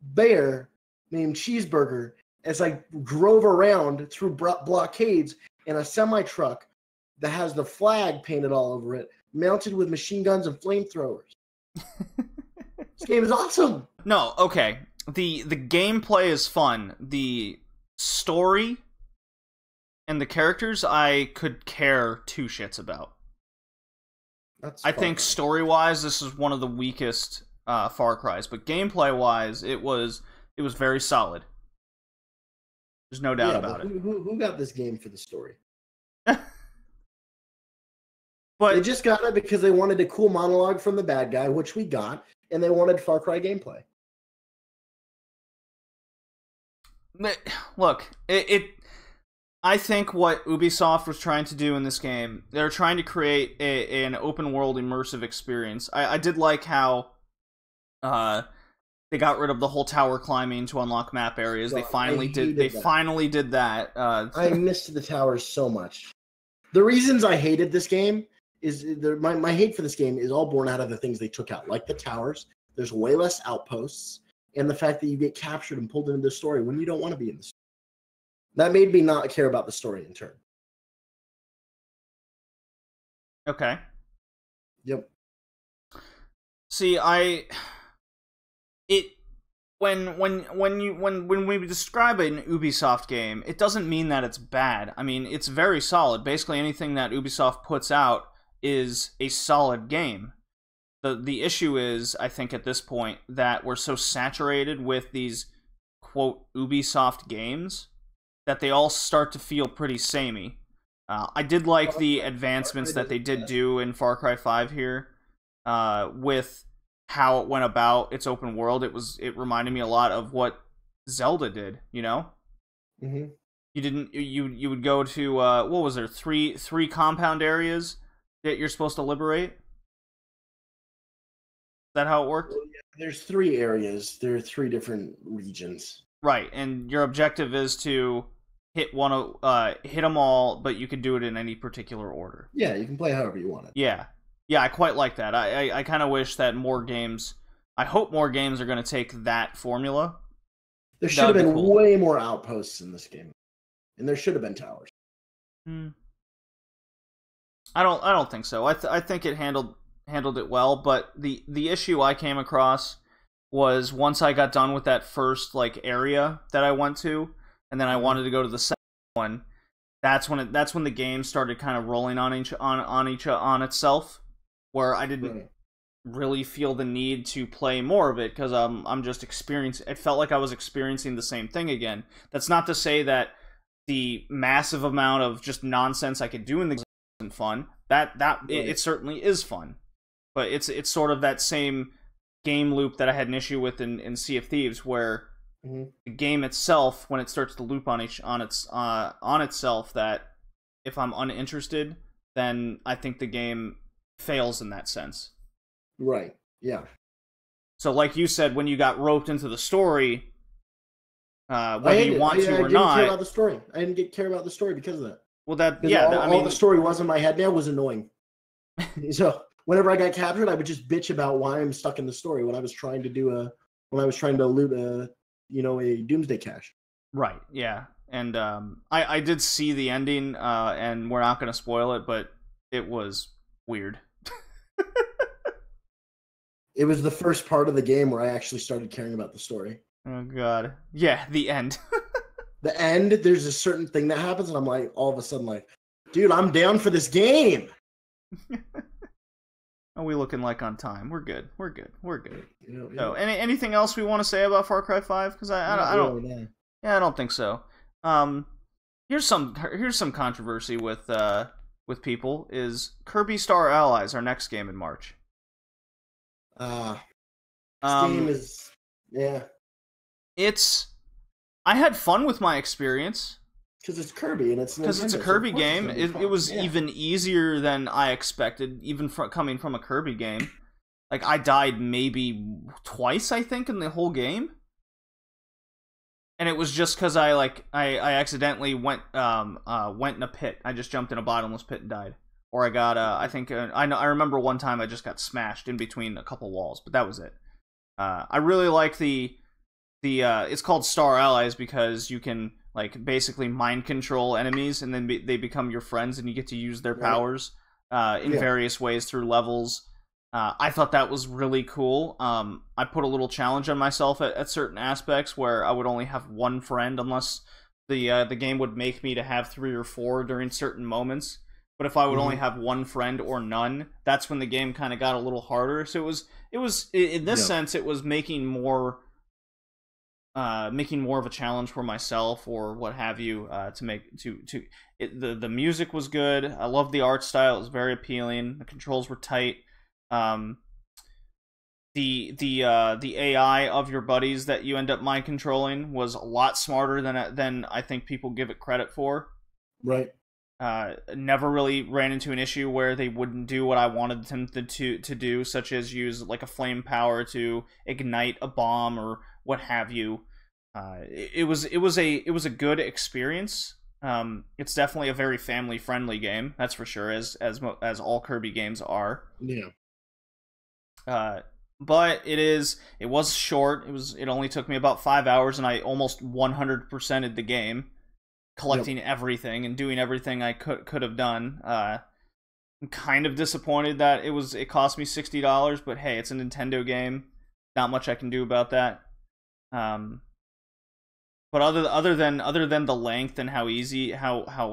bear named Cheeseburger as I drove around through blockades in a semi-truck that has the flag painted all over it, mounted with machine guns and flamethrowers. This game is awesome! No, okay. the gameplay is fun. The story and the characters I could care two shits about. I think story-wise, this is one of the weakest Far Cry's, but gameplay-wise, it was very solid. There's no doubt about it. Who got this game for the story? But they just got it because they wanted a cool monologue from the bad guy, which we got, and they wanted Far Cry gameplay. Look, I think what Ubisoft was trying to do in this game, they're trying to create an open-world immersive experience. I did like how they got rid of the whole tower climbing to unlock map areas. God, they finally did that. I missed the towers so much. The reasons I hated this game is my hate for this game is all born out of the things they took out, like the towers. There's way less outposts, and the fact that you get captured and pulled into the story when you don't want to be in the story. That made me not care about the story in turn. Okay. Yep. See, when we describe an Ubisoft game, it doesn't mean that it's bad. I mean, it's very solid. Basically, anything that Ubisoft puts out is a solid game. The issue is, I think, at this point, that we're so saturated with these, quote, Ubisoft games, that they all start to feel pretty samey. I did like the advancements that they did do in Far Cry 5 here, with how it went about its open world. It reminded me a lot of what Zelda did, you know? Mm-hmm. You would go to, what was there, three compound areas that you're supposed to liberate? Is that how it worked? Well, yeah, there's 3 areas. There are 3 different regions. Right, and your objective is to hit them all, but you can do it in any particular order. Yeah, you can play however you want it. Yeah, I quite like that. I kind of wish that more games. I hope more games are going to take that formula. There should have been way more outposts in this game, and there should have been towers. I don't think so. I think it handled it well, but the issue I came across was once I got done with that first area that I went to, and then I wanted to go to the second one. That's when the game started kind of rolling on itself, where I didn't really feel the need to play more of it because I'm just experiencing. It felt like I was experiencing the same thing again. That's not to say that the massive amount of just nonsense I could do in the game isn't fun. It certainly is fun, but it's sort of that same game loop that I had an issue with in Sea of Thieves, where the game itself, when it starts to loop on itself, that if I'm uninterested, then I think the game fails in that sense. Right. Yeah. So, like you said, when you got roped into the story, whether you want to or not, I didn't care about the story. I didn't care about the story because of that. Well, that all the story was in my head now was annoying. So whenever I got captured, I would just bitch about why I'm stuck in the story when I was trying to loot a doomsday cache. Right. Yeah. And I did see the ending, and we're not going to spoil it, but it was weird. It was the first part of the game where I actually started caring about the story. Oh god. Yeah, the end. The end, there's a certain thing that happens, and I'm like, all of a sudden, like, dude, I'm down for this game. Are we looking like on time? We're good. Yeah. So, anything else we want to say about Far Cry 5? Because I don't. Yeah, I don't think so. Here's some controversy with people. Is Kirby Star Allies our next game in March? This game is I had fun with my experience. Because it's Kirby, and it's a Kirby game. It was even easier than I expected, even coming from a Kirby game. Like, I died maybe twice, I think, in the whole game. And it was just because I accidentally went in a pit. I just jumped in a bottomless pit and died. Or I got I remember one time I just got smashed in between a couple walls, but that was it. I really like the it's called Star Allies because you can basically mind control enemies, and then they become your friends, and you get to use their powers in various ways through levels. I thought that was really cool. I put a little challenge on myself at certain aspects where I would only have one friend unless the game would make me to have 3 or 4 during certain moments. But if I would only have one friend or none, that's when the game kind of got a little harder. So it was in this sense, it was making more of a challenge for myself or what have you, the music was good. I loved the art style. It was very appealing. The controls were tight. The AI of your buddies that you end up mind controlling was a lot smarter than I think people give it credit for. Right. Never really ran into an issue where they wouldn't do what I wanted them to do, such as use like a flame power to ignite a bomb or what have you. It was a good experience. It's definitely a very family friendly game, that's for sure, as all Kirby games are. Yeah. But it was short. It only took me about 5 hours, and I almost 100%ed the game, collecting everything and doing everything I could have done. I'm kind of disappointed that it cost me $60, but hey, it's a Nintendo game. Not much I can do about that. But other than the length and how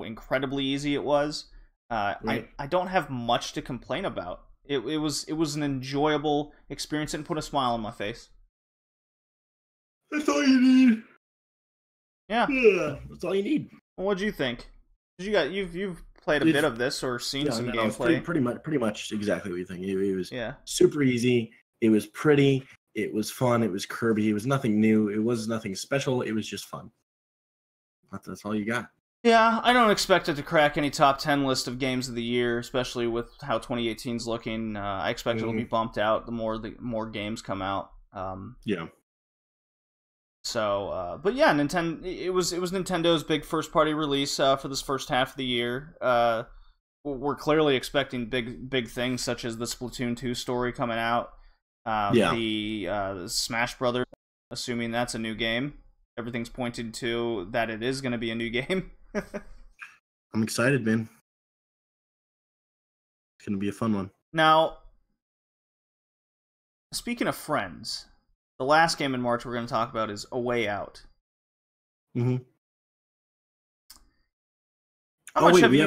incredibly easy it was, I don't have much to complain about. It was an enjoyable experience and put a smile on my face. That's all you need. Yeah, that's all you need. Well, what'd you think? You've played a bit of this or seen some gameplay. Pretty much exactly what you think. It was super easy. It was pretty. It was fun. It was Kirby. It was nothing new. It was nothing special. It was just fun. That's all you got. Yeah, I don't expect it to crack any top 10 list of games of the year, especially with how 2018's looking. I expect it'll be bumped out the more games come out. Yeah. So, but yeah, Nintendo. It was Nintendo's big first party release for this first half of the year. We're clearly expecting big things such as the Splatoon 2 story coming out. The Smash Brothers, assuming that's a new game. Everything's pointed to that it is going to be a new game. I'm excited, man. It's going to be a fun one. Now, speaking of friends, the last game in March we're going to talk about is A Way Out. Mm-hmm. How much have you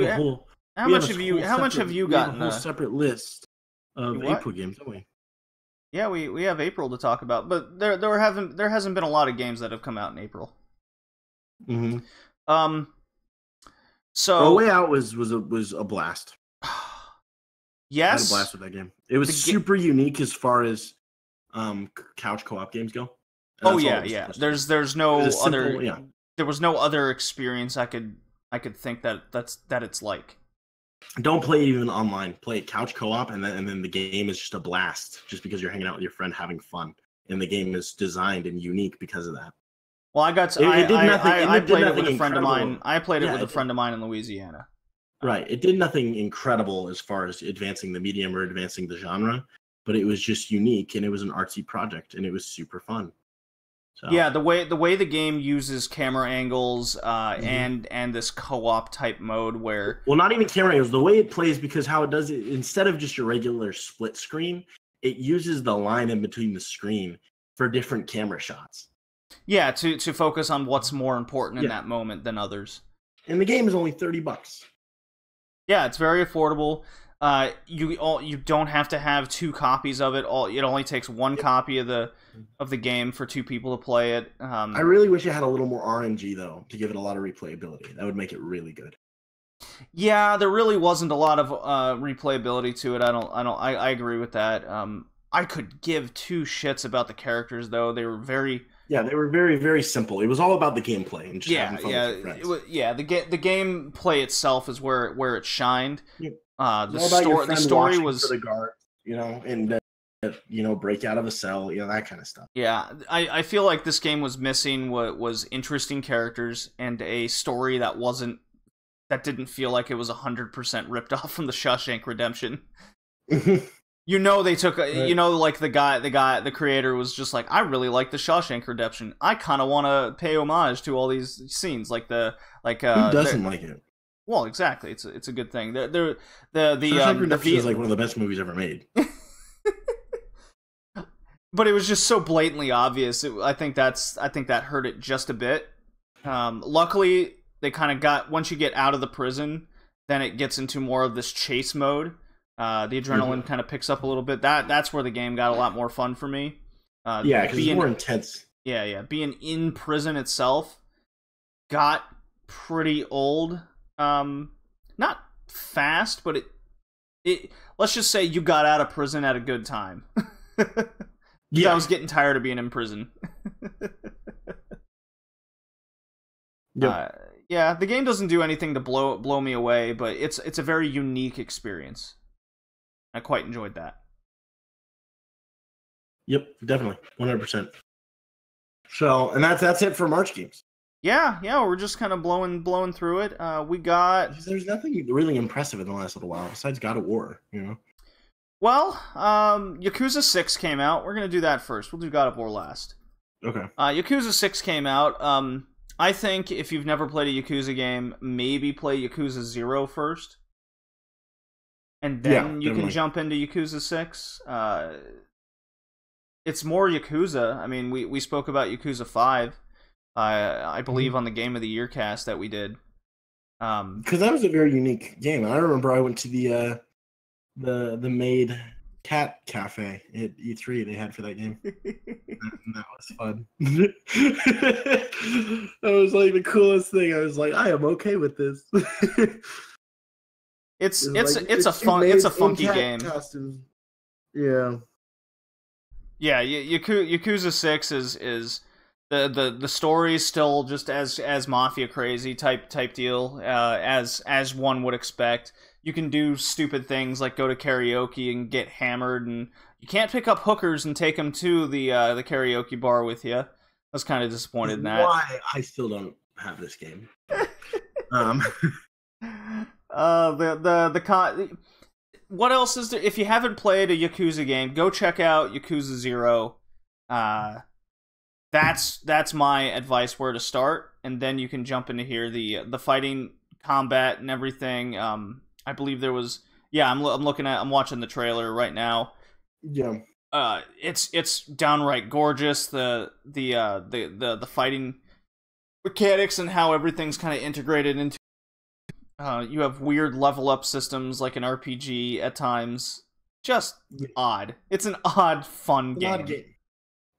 gotten? A whole separate list of April games, don't we? Yeah, we have April to talk about, but there hasn't been a lot of games that have come out in April. Mm-hmm. So A Way Out was a blast. Yes, I had a blast with that game. It was super unique as far as couch co-op games go. Yeah. There's no other. Yeah. There was no other experience I could think that it's like. Don't play it even online. Play it couch co-op, and then the game is just a blast, just because you're hanging out with your friend having fun, and the game is designed and unique because of that. Well, I played it with a friend of mine. I played it with a friend of mine in Louisiana. Right. It did nothing incredible as far as advancing the medium or advancing the genre, but it was just unique, and it was an artsy project, and it was super fun. So. Yeah, the way the game uses camera angles and this co-op type mode where... Well, not even camera angles. The way it plays, because how it does it, instead of just your regular split screen, it uses the line in between the screen for different camera shots. Yeah, to focus on what's more important in that moment than others. And the game is only $30. Yeah, it's very affordable. You don't have to have 2 copies of it. It only takes 1 copy of the game for 2 people to play it. I really wish it had a little more RNG though, to give it a lot of replayability. That would make it really good. Yeah, there really wasn't a lot of replayability to it. I agree with that. I could give 2 shits about the characters though. They were very... Yeah, they were very, very simple. It was all about the gameplay and just having fun with your friends. The gameplay itself is where it shined. Yeah. The story was for the guard, and break out of a cell, that kind of stuff. Yeah, I feel like this game was missing what was interesting characters and a story that didn't feel like it was 100% ripped off from the Shawshank Redemption. They took, like the creator was just like, I really like the Shawshank Redemption. I kind of want to pay homage to all these scenes, who doesn't like it? Well, exactly. It's a good thing. Shawshank Redemption is like one of the best movies ever made. but it was just so blatantly obvious. I think that hurt it just a bit. Luckily, they kind of got, once you get out of the prison, then it gets into more of this chase mode. The adrenaline kind of picks up a little bit. That's where the game got a lot more fun for me. Yeah, because it's more intense. Yeah. Being in prison itself got pretty old. Not fast, but it let's just say you got out of prison at a good time. Yeah, I was getting tired of being in prison. Yep. Yeah, the game doesn't do anything to blow me away, but it's a very unique experience. I quite enjoyed that. Yep, definitely, 100%. So, and that's it for March games. Yeah, we're just kind of blowing through it. We got... There's nothing really impressive in the last little while besides God of War, you know. Well, Yakuza 6 came out. We're gonna do that first. We'll do God of War last. Okay. Yakuza 6 came out. I think if you've never played a Yakuza game, maybe play Yakuza 0 first. And then you can jump into Yakuza 6. It's more Yakuza. I mean, we spoke about Yakuza 5, I believe, on the Game of the Year cast that we did. Because that was a very unique game. I remember I went to the Maid Cat Cafe at E3 they had for that game. And that was fun. That was like the coolest thing. I was like, I am okay with this. It's a funky game. Costumes. Yeah. Yeah, Yakuza 6 is the story's still just as mafia crazy type deal, as one would expect. You can do stupid things like go to karaoke and get hammered, and you can't pick up hookers and take them to the karaoke bar with you. I was kind of disappointed in that. Why I still don't have this game. What else is there? If you haven't played a Yakuza game, go check out Yakuza 0. That's my advice where to start, and then you can jump into here the fighting, combat, and everything. I believe there was I'm watching the trailer right now. Yeah. It's downright gorgeous. The fighting mechanics and how everything's kind of integrated into. You have weird level up systems like an RPG at times. Just odd. It's an odd, fun game. Odd game.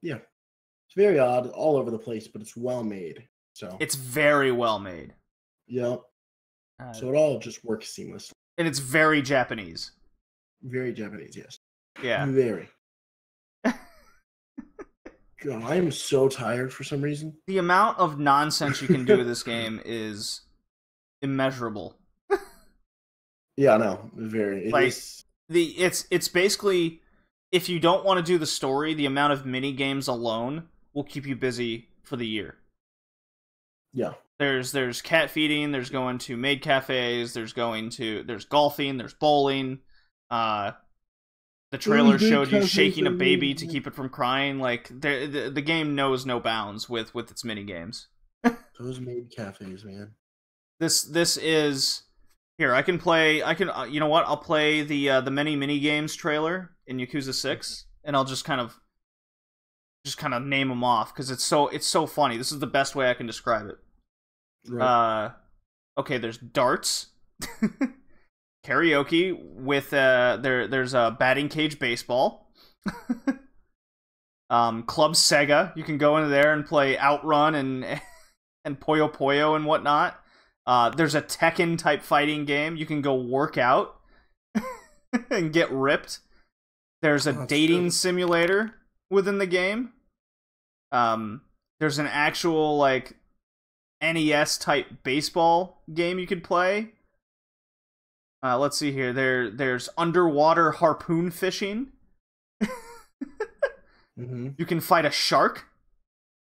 Yeah. It's very odd, all over the place, but it's well made. So it's very well made. Yeah. So it all just works seamlessly. And it's very Japanese. Very Japanese, yes. Yeah. Very. God, I am so tired for some reason. The amount of nonsense you can do with this game is immeasurable. Yeah, I know. Very. It's basically, if you don't want to do the story, the amount of mini games alone will keep you busy for the year. Yeah. There's cat feeding, there's going to maid cafes, there's golfing, there's bowling. The trailer showed you shaking a baby to keep it from crying. Like the game knows no bounds with its mini games. Those maid cafes, man. This is here. You know what? I'll play the many mini games trailer in Yakuza 6, and I'll just kind of name them off because it's so funny. This is the best way I can describe it. Right. Okay, there's darts, karaoke with there's a batting cage baseball, Club Sega. You can go into there and play Outrun and Puyo Puyo and whatnot. There's a Tekken type fighting game. You can go work out and get ripped. There's a dating simulator within the game. There's an actual like NES type baseball game you could play. Let's see here. There's underwater harpoon fishing. Mm-hmm. You can fight a shark.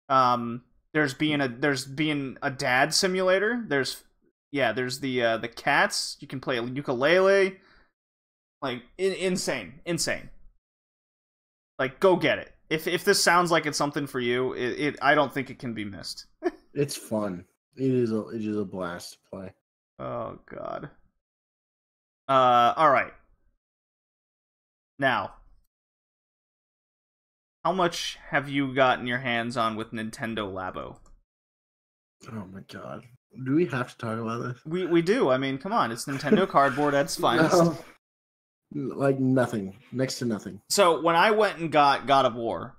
There's being a dad simulator. There's the cats. You can play a ukulele. Like insane. Like go get it. If this sounds like it's something for you, I don't think it can be missed. It's fun. It is a blast to play. Oh god. All right. Now, how much have you gotten your hands on with Nintendo Labo? Oh my god. Do we have to talk about this? We do. I mean, come on. It's Nintendo cardboard at its finest. No. Like nothing. Next to nothing. So when I went and got God of War,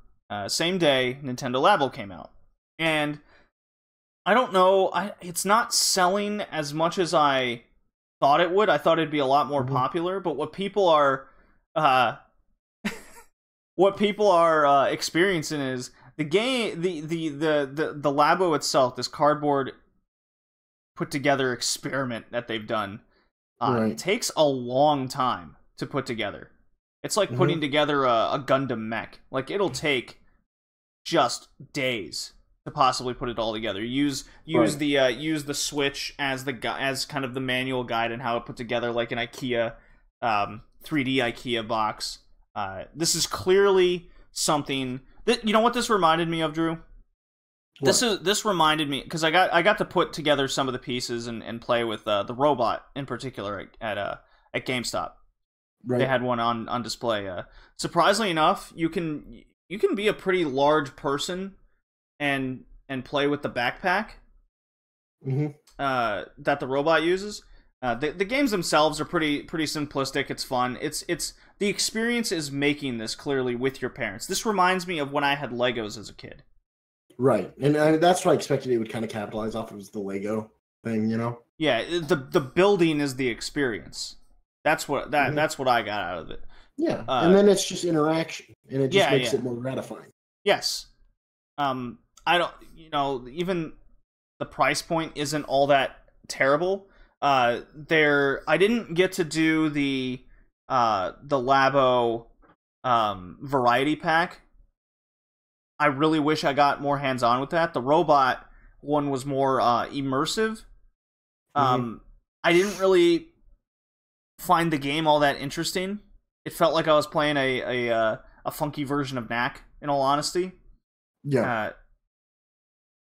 same day, Nintendo Labo came out. And I don't know, it's not selling as much as I thought it would. I thought it'd be a lot more popular, but what people are experiencing is the game, the Labo itself, this cardboard put together experiment that they've done. It takes a long time to put together. It's like putting together a Gundam mech. Like, it'll take just days to possibly put it all together. Use the Switch as kind of the manual guide and how it put together, like an IKEA 3D IKEA box. This is clearly something that, you know what this reminded me of, Drew? What? This reminded me, because I got to put together some of the pieces and play with the robot in particular at GameStop. Right. They had one on display. Surprisingly enough, you can be a pretty large person and play with the backpack that the robot uses. The games themselves are pretty simplistic. It's fun. It's the experience is making this clearly with your parents. This reminds me of when I had Legos as a kid. Right, and that's what I expected it would kind of capitalize off of, was the Lego thing, you know? Yeah, the building is the experience. That's what that's what I got out of it. Yeah, and then it's just interaction, and it just makes it more gratifying. Yes. I don't, even the price point isn't all that terrible. I didn't get to do the Labo variety pack. I really wish I got more hands-on with that. The robot one was more immersive. I didn't really find the game all that interesting. It felt like I was playing a funky version of Knack, in all honesty. Yeah.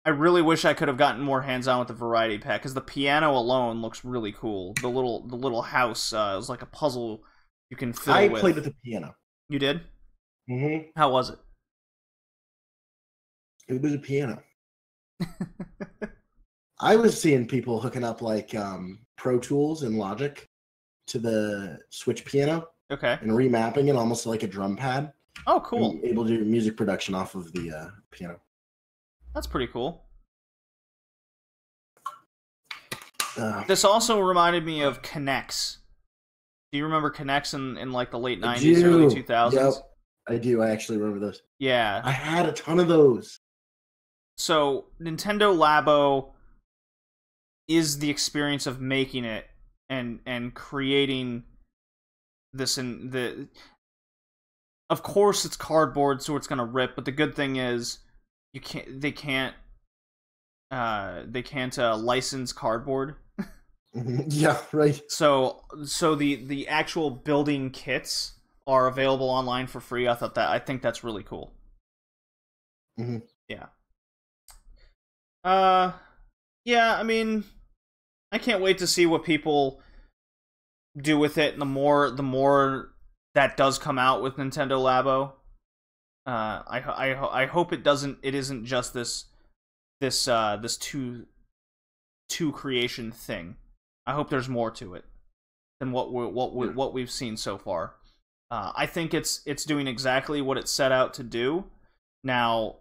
I really wish I could have gotten more hands-on with the variety pack, because the piano alone looks really cool. The little house is like a puzzle you can fill with. I played with the piano. You did? Mm-hmm. How was it? It was a piano. I was seeing people hooking up like Pro Tools and Logic to the Switch piano. Okay. And remapping it almost like a drum pad. Oh, cool. Able to do music production off of the piano. That's pretty cool. This also reminded me of Connects. Do you remember Connects in like the late 90s, early 2000s? Yep, I do. I actually remember those. Yeah. I had a ton of those. So, Nintendo Labo is the experience of making it and creating this of course it's cardboard, so it's gonna rip, but the good thing is they can't license cardboard. Yeah, right. So the actual building kits are available online for free. I think that's really cool. Yeah. Yeah, I mean, I can't wait to see what people do with it. The more that does come out with Nintendo Labo, I hope it isn't just this two creation thing. I hope there's more to it than what we've seen so far. I think it's doing exactly what it set out to do. Now,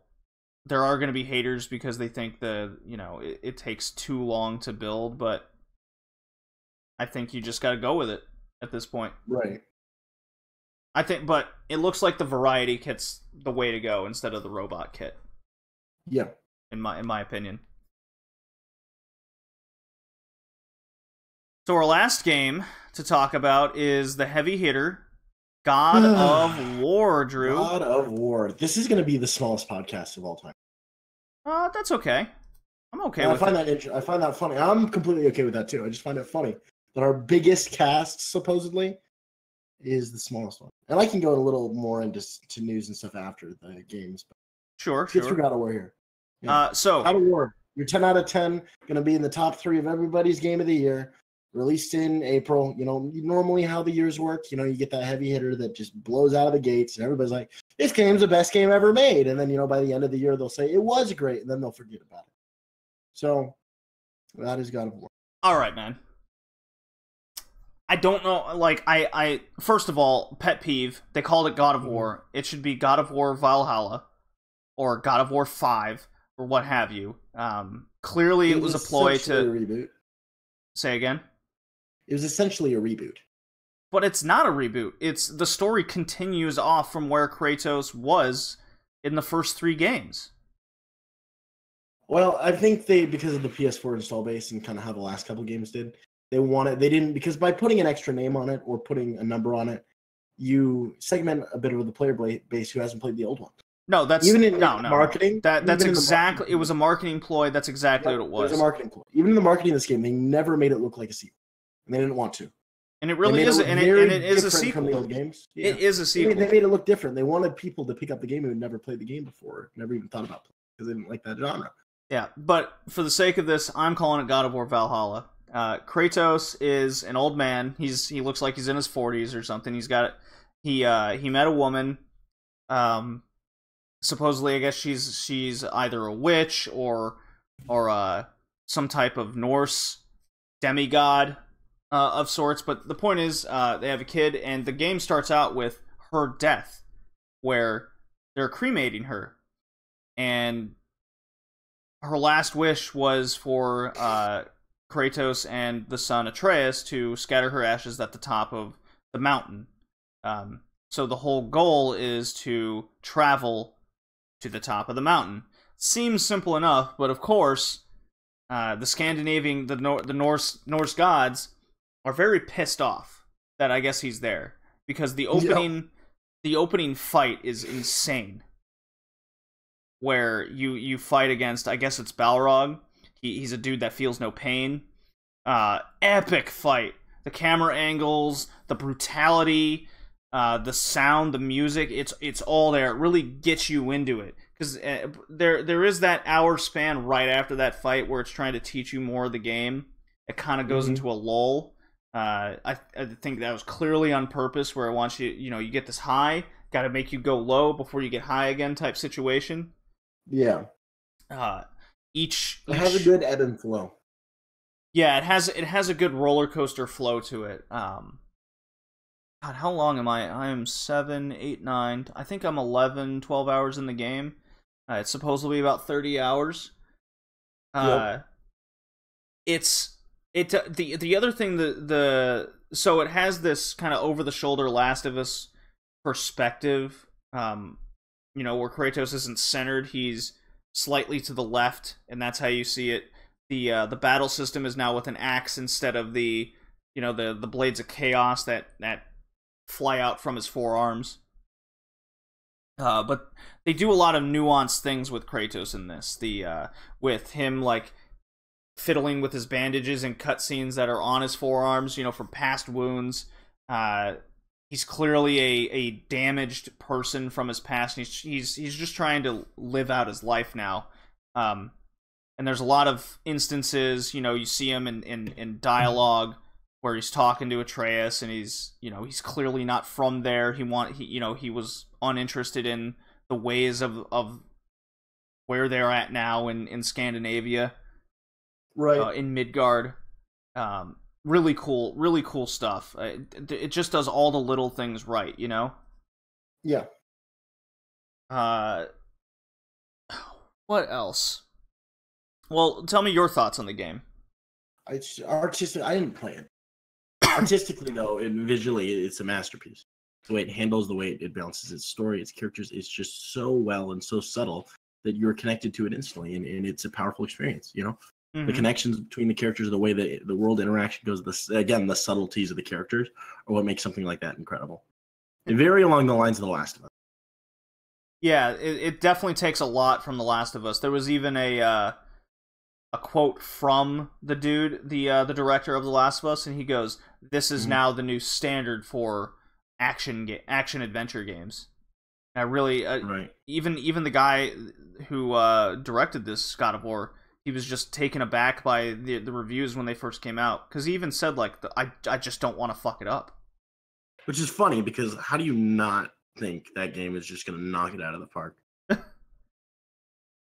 there are going to be haters because they think it takes too long to build, but I think you just got to go with it at this point. Right. But it looks like the variety kit's the way to go instead of the robot kit. Yeah. In my opinion. So our last game to talk about is the heavy hitter, God of War, Drew. God of War. This is going to be the smallest podcast of all time. That's okay. I'm okay with it. I find that funny. I'm completely okay with that too. I just find it funny that our biggest cast, supposedly, is the smallest one. And I can go a little more into news and stuff after the games. But sure. Get through God of War here. Yeah. God of War. You're 10 out of 10. Going to be in the top 3 of everybody's game of the year. Released in April. Normally how the years work, you get that heavy hitter that just blows out of the gates, and everybody's like, this game's the best game ever made. And then, you know, by the end of the year, they'll say it was great, and then they'll forget about it. So that is God of War. All right, man. I don't know, like, I first of all, pet peeve, they called it God of War. It should be God of War Valhalla, or God of War 5, or what have you. Clearly it was a ploy to... a reboot. Say again? It was essentially a reboot. But it's not a reboot. It's the story continues off from where Kratos was in the first 3 games. Well, I think because of the PS4 install base and kind of how the last couple games did, because by putting an extra name on it or putting a number on it, you segment a bit of the player base who hasn't played the old one. No, that's even in marketing. That's exactly. It was a marketing ploy. That's exactly what it was. It was a marketing ploy. Even in the marketing of this game, they never made it look like a sequel, and they didn't want to. And it really is, and it is a sequel from the old games. Yeah. It is a sequel. They made it look different. They wanted people to pick up the game who had never played the game before, never even thought about playing because they didn't like that genre. Yeah, but for the sake of this, I'm calling it God of War Valhalla. Kratos is an old man. He looks like he's in his 40s or something. He met a woman. Supposedly, I guess she's either a witch or some type of Norse demigod of sorts. But the point is, they have a kid, and the game starts out with her death, where they're cremating her, and her last wish was for Kratos and the son Atreus to scatter her ashes at the top of the mountain. So the whole goal is to travel to the top of the mountain. Seems simple enough, but of course, the Scandinavian, the Norse gods are very pissed off that I guess he's there, because the opening fight is insane. Where you fight against, I guess it's Balrog. He's a dude that feels no pain. Epic fight. The camera angles, the brutality, the sound, the music, it's all there. It really gets you into it. Because there is that hour span right after that fight where it's trying to teach you more of the game. It kind of goes into a lull. I think that was clearly on purpose, where it wants you get this high, got to make you go low before you get high again type situation. Yeah. It has a good ebb and flow. Yeah, it has a good roller coaster flow to it. God, how long am I? I am 7, 8, 9. I think I'm 11, 12 hours in the game. It's supposed to be about 30 hours. Yep. The other thing, so it has this kind of over the shoulder Last of Us perspective. Where Kratos isn't centered, he's slightly to the left, and that's how you see it. The battle system is now with an axe instead of the blades of chaos that fly out from his forearms. But they do a lot of nuanced things with Kratos in this. With him like fiddling with his bandages and cutscenes that are on his forearms, from past wounds. He's clearly a damaged person from his past. And he's just trying to live out his life now. And there's a lot of instances, you see him in dialogue where he's talking to Atreus, and he's clearly not from there. He was uninterested in the ways of where they're at now in Scandinavia, right? In Midgard. Really cool stuff. It just does all the little things right, Yeah. What else? Well, tell me your thoughts on the game. I didn't play it. Artistically, though, and visually, it's a masterpiece. The way it handles, the way it balances its story, its characters, it's just so well and so subtle that you're connected to it instantly, and it's a powerful experience, The connections between the characters, the way that the world interaction goes, the subtleties of the characters are what makes something like that incredible. And very along the lines of The Last of Us. Yeah, it definitely takes a lot from The Last of Us. There was even a quote from the dude, the director of The Last of Us, and he goes, "This is now the new standard for action adventure games." And I really, right. Even the guy who directed this God of War, he was just taken aback by the reviews when they first came out, because he even said I just don't want to fuck it up. Which is funny, because how do you not think that game is just going to knock it out of the park.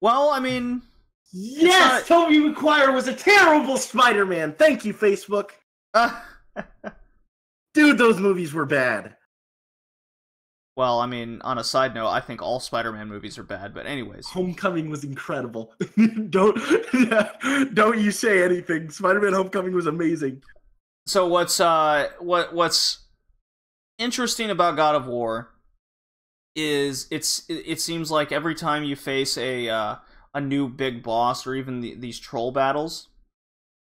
Well, I mean... Yes! Tobey Maguire was a terrible Spider-Man! Thank you, Facebook! Dude, those movies were bad. Well, I mean, on a side note, I think all Spider-Man movies are bad, but anyways. Homecoming was incredible. Don't you say anything. Spider-Man Homecoming was amazing. So what's interesting about God of War is it seems like every time you face a new big boss or even these troll battles,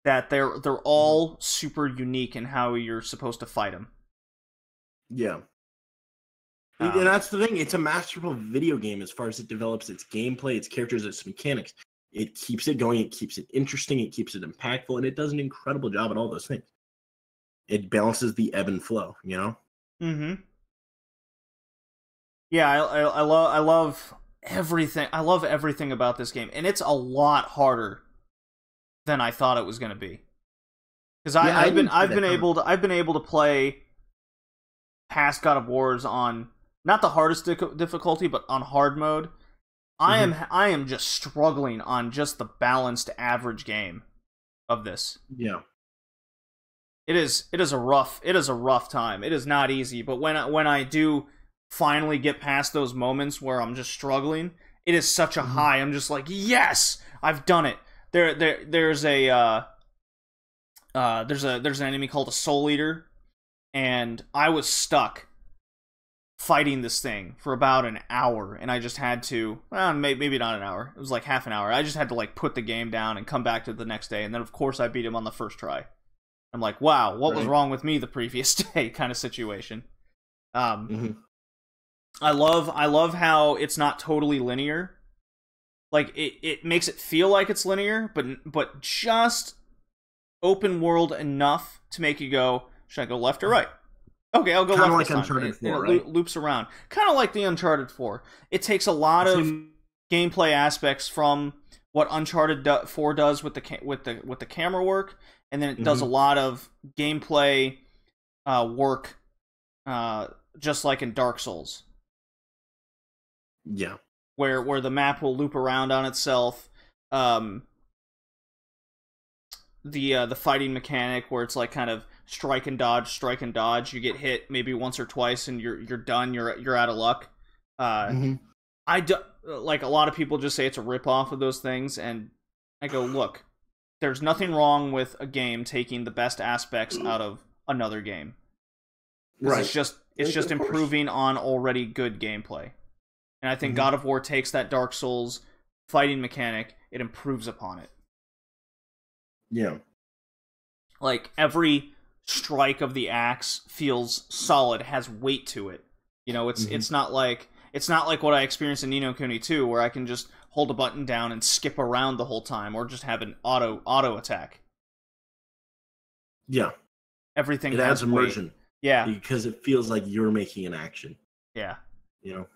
that they're all super unique in how you're supposed to fight them. Yeah. And that's the thing. It's a masterful video game as far as it develops its gameplay, its characters, its mechanics. It keeps it going. It keeps it interesting. It keeps it impactful. And it does an incredible job at all those things. It balances the ebb and flow, you know? Mm-hmm. Yeah, I love everything. I love everything about this game. And it's a lot harder than I thought it was going to be. Because I've been able to play past God of Wars on not the hardest difficulty, but on hard mode. I am just struggling on just the balanced average game of this. Yeah. It is a rough time. It is not easy, but when I do finally get past those moments where I'm just struggling, it is such a high. I'm just like, yes, I've done it. There's an enemy called a Soul Eater, and I was stuck fighting this thing for about an hour, and I just had to, maybe not an hour, it was like half an hour. I just had to like put the game down and come back to the next day, and then of course I beat him on the first try. I'm like, wow, what was wrong with me the previous day kind of situation. I love how it's not totally linear. Like it makes it feel like it's linear, but just open world enough to make you go, should I go left or right? Okay, I'll go left. Kind of like Uncharted 4, right? Loops around. Kind of like the Uncharted 4. It takes a lot of gameplay aspects from what Uncharted 4 does with the camera work, and then it does a lot of gameplay work, just like in Dark Souls. Yeah. Where the map will loop around on itself. The fighting mechanic where it's like kind of strike and dodge. You get hit maybe once or twice and you're done. You're out of luck. I do, like a lot of people just say it's a ripoff of those things, and I go, look, there's nothing wrong with a game taking the best aspects out of another game. Right. It's just improving on already good gameplay. And I think God of War takes that Dark Souls fighting mechanic, it improves upon it. Yeah. Like, every strike of the axe feels solid, has weight to it. You know, it's not like what I experienced in Ni no Kuni 2, where I can just hold a button down and skip around the whole time, or just have an auto attack. Yeah. Everything it adds immersion. Weight. Yeah. Because it feels like you're making an action. Yeah. You know?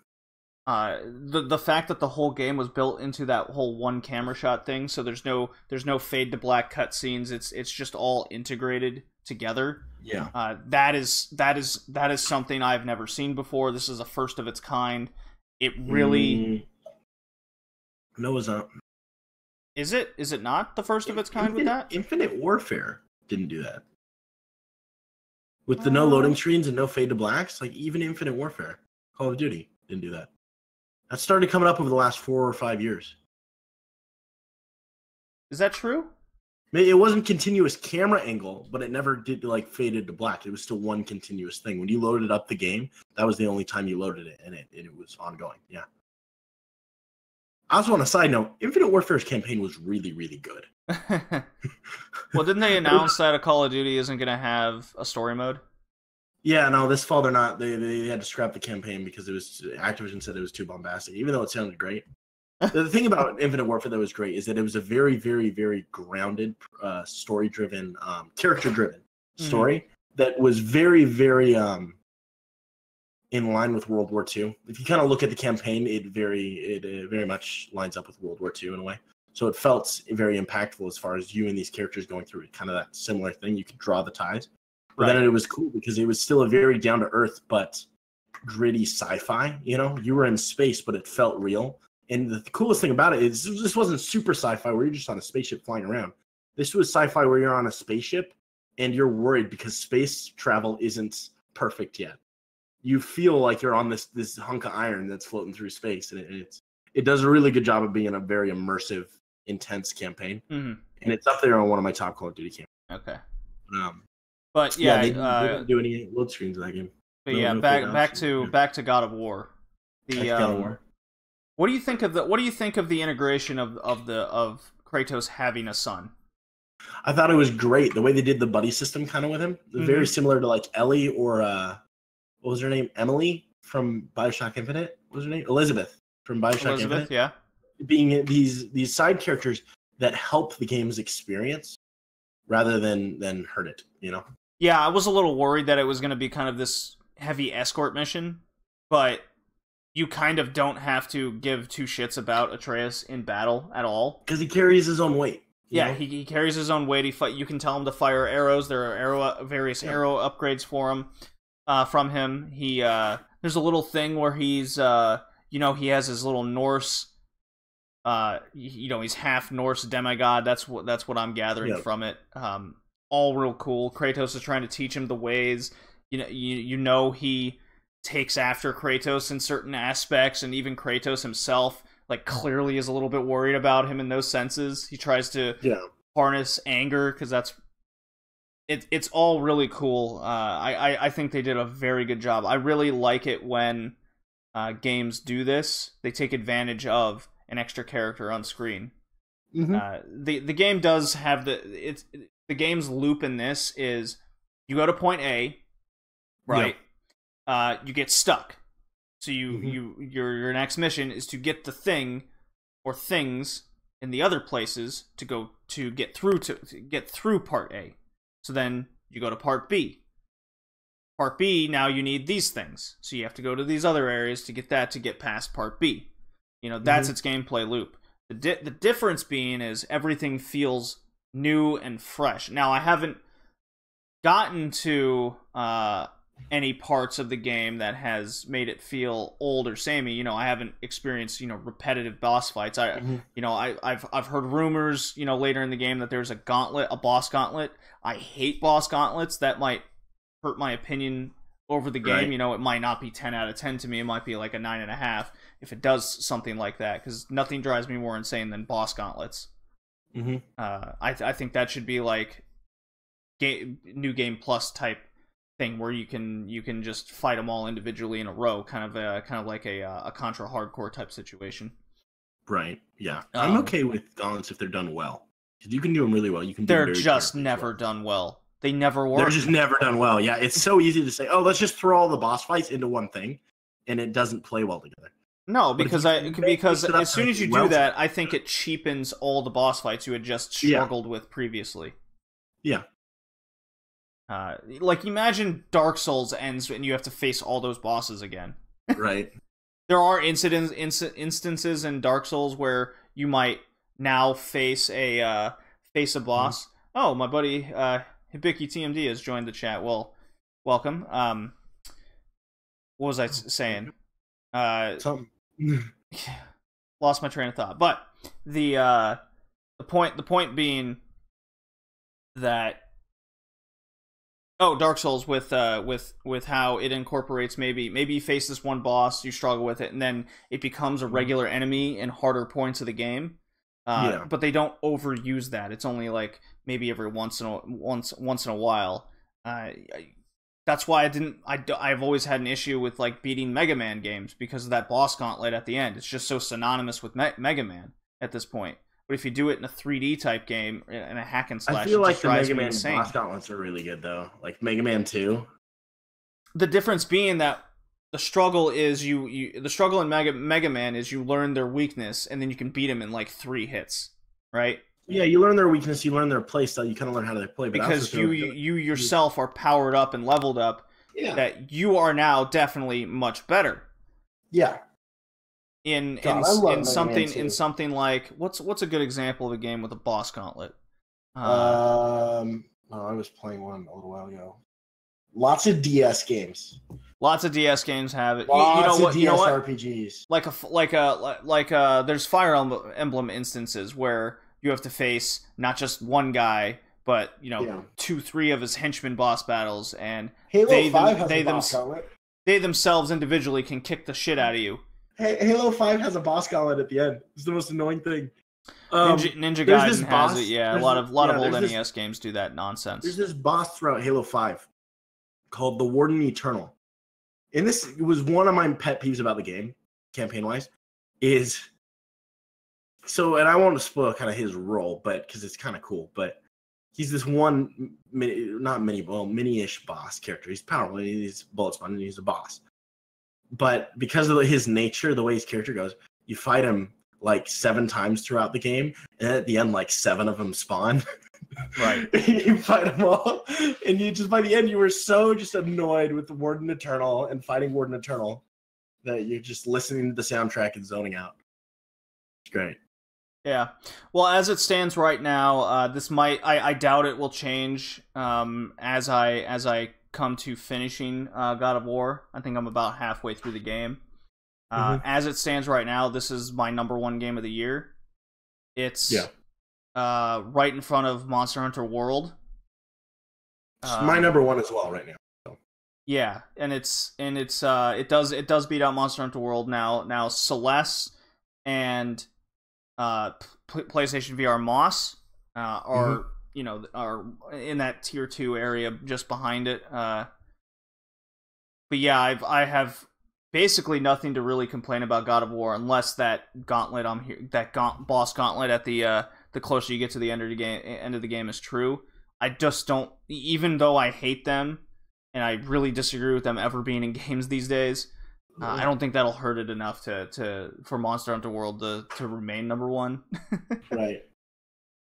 The fact that the whole game was built into that whole one camera shot thing, so there's no fade to black cutscenes. It's just all integrated together. Yeah. That is something I've never seen before. This is a first of its kind. It really. No, it's not. Is it? Is it not the first of its kind with that? Infinite Warfare didn't do that. With the no loading screens and no fade to blacks, like even Infinite Warfare, Call of Duty didn't do that. That started coming up over the last 4 or 5 years. Is that true? It wasn't continuous camera angle, but it never did like faded to black. It was still one continuous thing. When you loaded up the game, that was the only time you loaded it, and it was ongoing. Yeah. Also, on a side note, Infinite Warfare's campaign was really, really good. Well, didn't they announce that a Call of Duty isn't going to have a story mode? Yeah, no, this fall they're not. They had to scrap the campaign because Activision said it was too bombastic, even though it sounded great. The thing about Infinite Warfare that was great is that it was a very, very, very grounded, story-driven, character-driven story that was very, very in line with World War II. If you kind of look at the campaign, it very much lines up with World War II in a way. So it felt very impactful as far as you and these characters going through kind of that similar thing. You could draw the ties. But then it was cool because it was still a very down-to-earth but gritty sci-fi. You know, you were in space, but it felt real. And the coolest thing about it is this wasn't super sci-fi where you're just on a spaceship flying around. This was sci-fi where you're on a spaceship and you're worried because space travel isn't perfect yet. You feel like you're on this hunk of iron that's floating through space, and it does a really good job of being a very immersive, intense campaign. And it's up there on one of my top Call of Duty campaigns. Okay. But yeah, they didn't do any load screens in that game. But back to God of War. God of War. What do you think of the integration of Kratos having a son? I thought it was great the way they did the buddy system kind of with him. Very similar to like Ellie or what was her name? Emily from BioShock Infinite. What was her name? Elizabeth from BioShock Infinite. Yeah. Being these side characters that help the game's experience rather than hurt it, you know? Yeah, I was a little worried that it was going to be kind of this heavy escort mission, but you kind of don't have to give two shits about Atreus in battle at all. Because he carries his own weight. Yeah, he carries his own weight. You can tell him to fire arrows. There are various arrow upgrades for him. From him, there's a little thing where he's he has his little Norse. He's half Norse demigod. That's what I'm gathering from it. All real cool. Kratos is trying to teach him the ways. He takes after Kratos in certain aspects, and even Kratos himself clearly is a little bit worried about him in those senses. He tries to harness anger because it's all really cool. I think they did a very good job. I really like it when games do this. They take advantage of an extra character on screen. The game does have the game's loop in this is you go to point A, right? You get stuck. So your next mission is to get the thing or things in the other places to get through part A. So then you go to part B. Part B, now you need these things. So you have to go to these other areas to get past part B. That's its gameplay loop. The difference being is everything feels new and fresh. Now, I haven't gotten to any parts of the game that has made it feel old or samey. I haven't experienced repetitive boss fights. I've heard rumors later in the game that there's a boss gauntlet. I hate boss gauntlets. That might hurt my opinion over the game. Right. It might not be 10 out of 10 to me. It might be like a 9.5 if it does something like that, because nothing drives me more insane than boss gauntlets. I think that should be like new game plus type thing where you can just fight them all individually in a row, kind of like a Contra hardcore type situation. Right. Yeah. I'm okay with gauntlets if they're done well. You can do them really well. They're just never done well. They never work. They're just never done well. Yeah, it's so easy to say, oh, let's just throw all the boss fights into one thing, and it doesn't play well together. No, because as soon as you do that, I think it cheapens all the boss fights you had just struggled with previously. Yeah. Imagine Dark Souls ends and you have to face all those bosses again. Right. There are instances in Dark Souls where you might now face a boss. Oh, my buddy Hibiki TMD has joined the chat. Well, welcome. What was I saying? Lost my train of thought. But the point being that Dark Souls with how it incorporates maybe you face this one boss, you struggle with it, and then it becomes a regular enemy in harder points of the game. But they don't overuse that. It's only like maybe every once in a while. That's why I've always had an issue with beating Mega Man games because of that boss gauntlet at the end. It's just so synonymous with Mega Man at this point. But if you do it in a 3D type game, in a hack and slash, I feel like the Mega Man boss gauntlets are really good though. Like Mega Man 2. The difference being that the struggle is the struggle in Mega Man is you learn their weakness and then you can beat them in 3 hits, right? Yeah, you learn their weakness, you learn their play style, you kind of learn how they play. But because you yourself are powered up and leveled up, that you are now definitely much better. Yeah. In something like what's a good example of a game with a boss gauntlet? I was playing one a little while ago. Lots of DS games. Lots of DS games have it. Lots of DS you know what? RPGs. There's Fire Emblem instances where you have to face not just one guy, but 2, 3 of his henchmen boss battles, and Halo 5 has a boss gauntlet. They themselves individually can kick the shit out of you. Halo 5 has a boss gauntlet at the end. It's the most annoying thing. Ninja Gaiden has it. Yeah, a lot of old NES games do that nonsense. There's this boss throughout Halo 5 called the Warden Eternal. And this was one of my pet peeves about the game, campaign-wise, and I won't spoil kind of his role, but because it's kind of cool, but he's this one, mini-ish boss character. He's powerful, he's bullet sponge, and he's a boss. But because of his nature, the way his character goes, you fight him like 7 times throughout the game, and at the end, like 7 of them spawn. Right. You fight them all, and you just by the end you were so just annoyed with the Warden Eternal and fighting Warden Eternal that you're just listening to the soundtrack and zoning out. It's great. Yeah. Well, as it stands right now, this might I doubt it will change as I come to finishing God of War. I think I'm about halfway through the game. As it stands right now, this is my #1 game of the year. It's right in front of Monster Hunter World. It's my #1 as well right now. So. Yeah, and it does beat out Monster Hunter World now. Now Celeste and PlayStation VR Moss are in that tier 2 area just behind it. But yeah, I have basically nothing to really complain about God of War, unless that gauntlet boss gauntlet at the closer you get to the end of the game is true. I just don't, even though I hate them and I really disagree with them ever being in games these days, I don't think that'll hurt it enough for Monster Hunter World to remain #1. Right.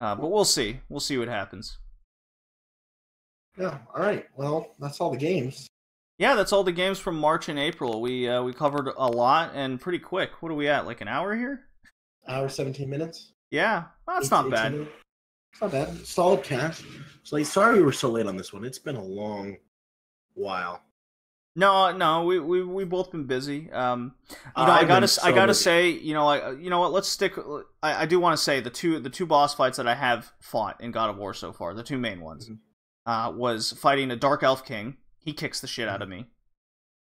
But we'll see. We'll see what happens. Yeah. All right. Well, that's all the games. Yeah, that's all the games from March and April. We covered a lot and pretty quick. What are we at? Like an hour here? Hour 17 minutes. Yeah, well, that's not bad. It's not bad. Solid cast. So, sorry we were so late on this one. It's been a long while. No, we both been busy. I gotta say, you know what? Let's stick. I do want to say the two boss fights that I have fought in God of War so far, the 2 main ones, was fighting a Dark Elf King. He kicks the shit out of me.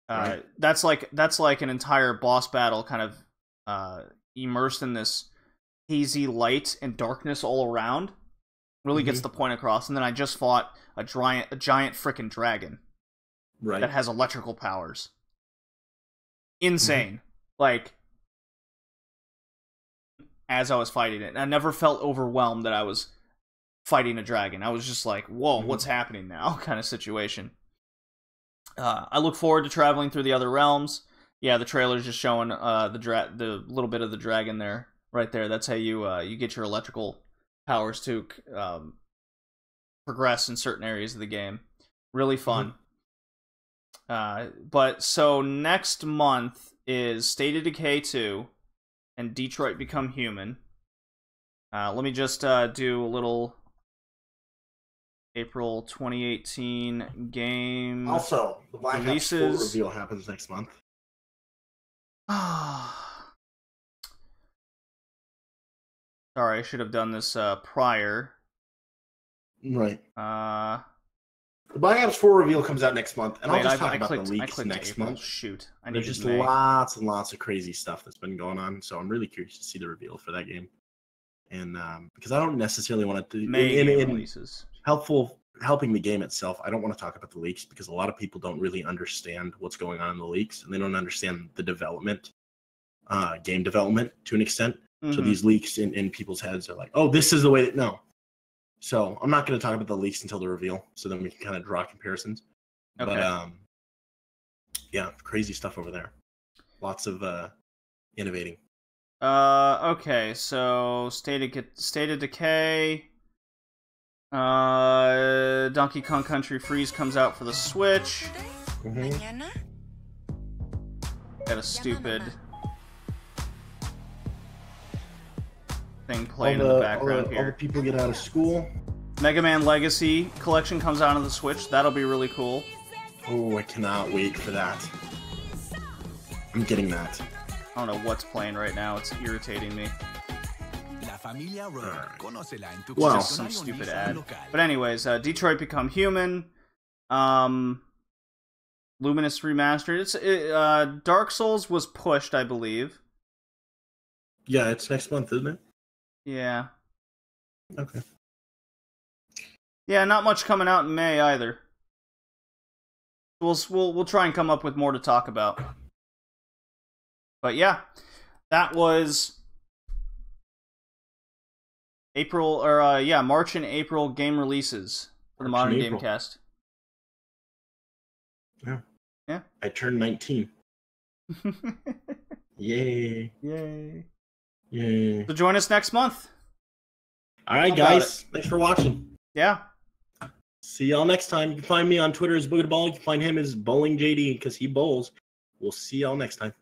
Right. That's like an entire boss battle, kind of immersed in this hazy light and darkness all around. Really gets the point across. And then I just fought a giant frickin' dragon. Right. That has electrical powers. Insane. Like, as I was fighting it. And I never felt overwhelmed that I was fighting a dragon. I was just like, whoa, what's happening now? Kind of situation. I look forward to traveling through the other realms. Yeah, the trailer's just showing the little bit of the dragon there. Right there. That's how you get your electrical powers to progress in certain areas of the game. Really fun. But so next month is State of Decay 2 and Detroit Become Human. Let me just do a little April 2018 game. Also, the Black Ops 4 reveal happens next month. Sorry, I should have done this prior. Right. The Black Ops 4 reveal comes out next month, and I'll just talk about the leaks next month. Shoot, there's just lots and lots of crazy stuff that's been going on, so I'm really curious to see the reveal for that game. And because I don't necessarily want to releases helping the game itself, I don't want to talk about the leaks because a lot of people don't really understand what's going on in the leaks, and they don't understand the development, game development to an extent. So these leaks in people's heads are like, oh, this is the way that no. So I'm not going to talk about the leaks until the reveal, so then we can kind of draw comparisons. Okay. But yeah, crazy stuff over there. Lots of innovating. Okay, so State of Decay. Donkey Kong Country Freeze comes out for the Switch. Got a stupid thing playing in the background here. All the people get out of school. Mega Man Legacy Collection comes out on the Switch. That'll be really cool. Oh, I cannot wait for that. I'm getting that. I don't know what's playing right now. It's irritating me. Wow. Just some stupid ad. But anyways, Detroit Become Human. Luminous Remastered. Dark Souls was pushed, I believe. Yeah, it's next month, isn't it? Yeah. Okay. Yeah, not much coming out in May either. We'll try and come up with more to talk about. But yeah, that was March and April game releases for the Modern Gamecast. Yeah. Yeah. I turned 19. Yay. Yay. Yay. So join us next month. All right, guys. Thanks for watching. Yeah. See y'all next time. You can find me on Twitter as Boogie the Ball. You can find him as Bowling JD because he bowls. We'll see y'all next time.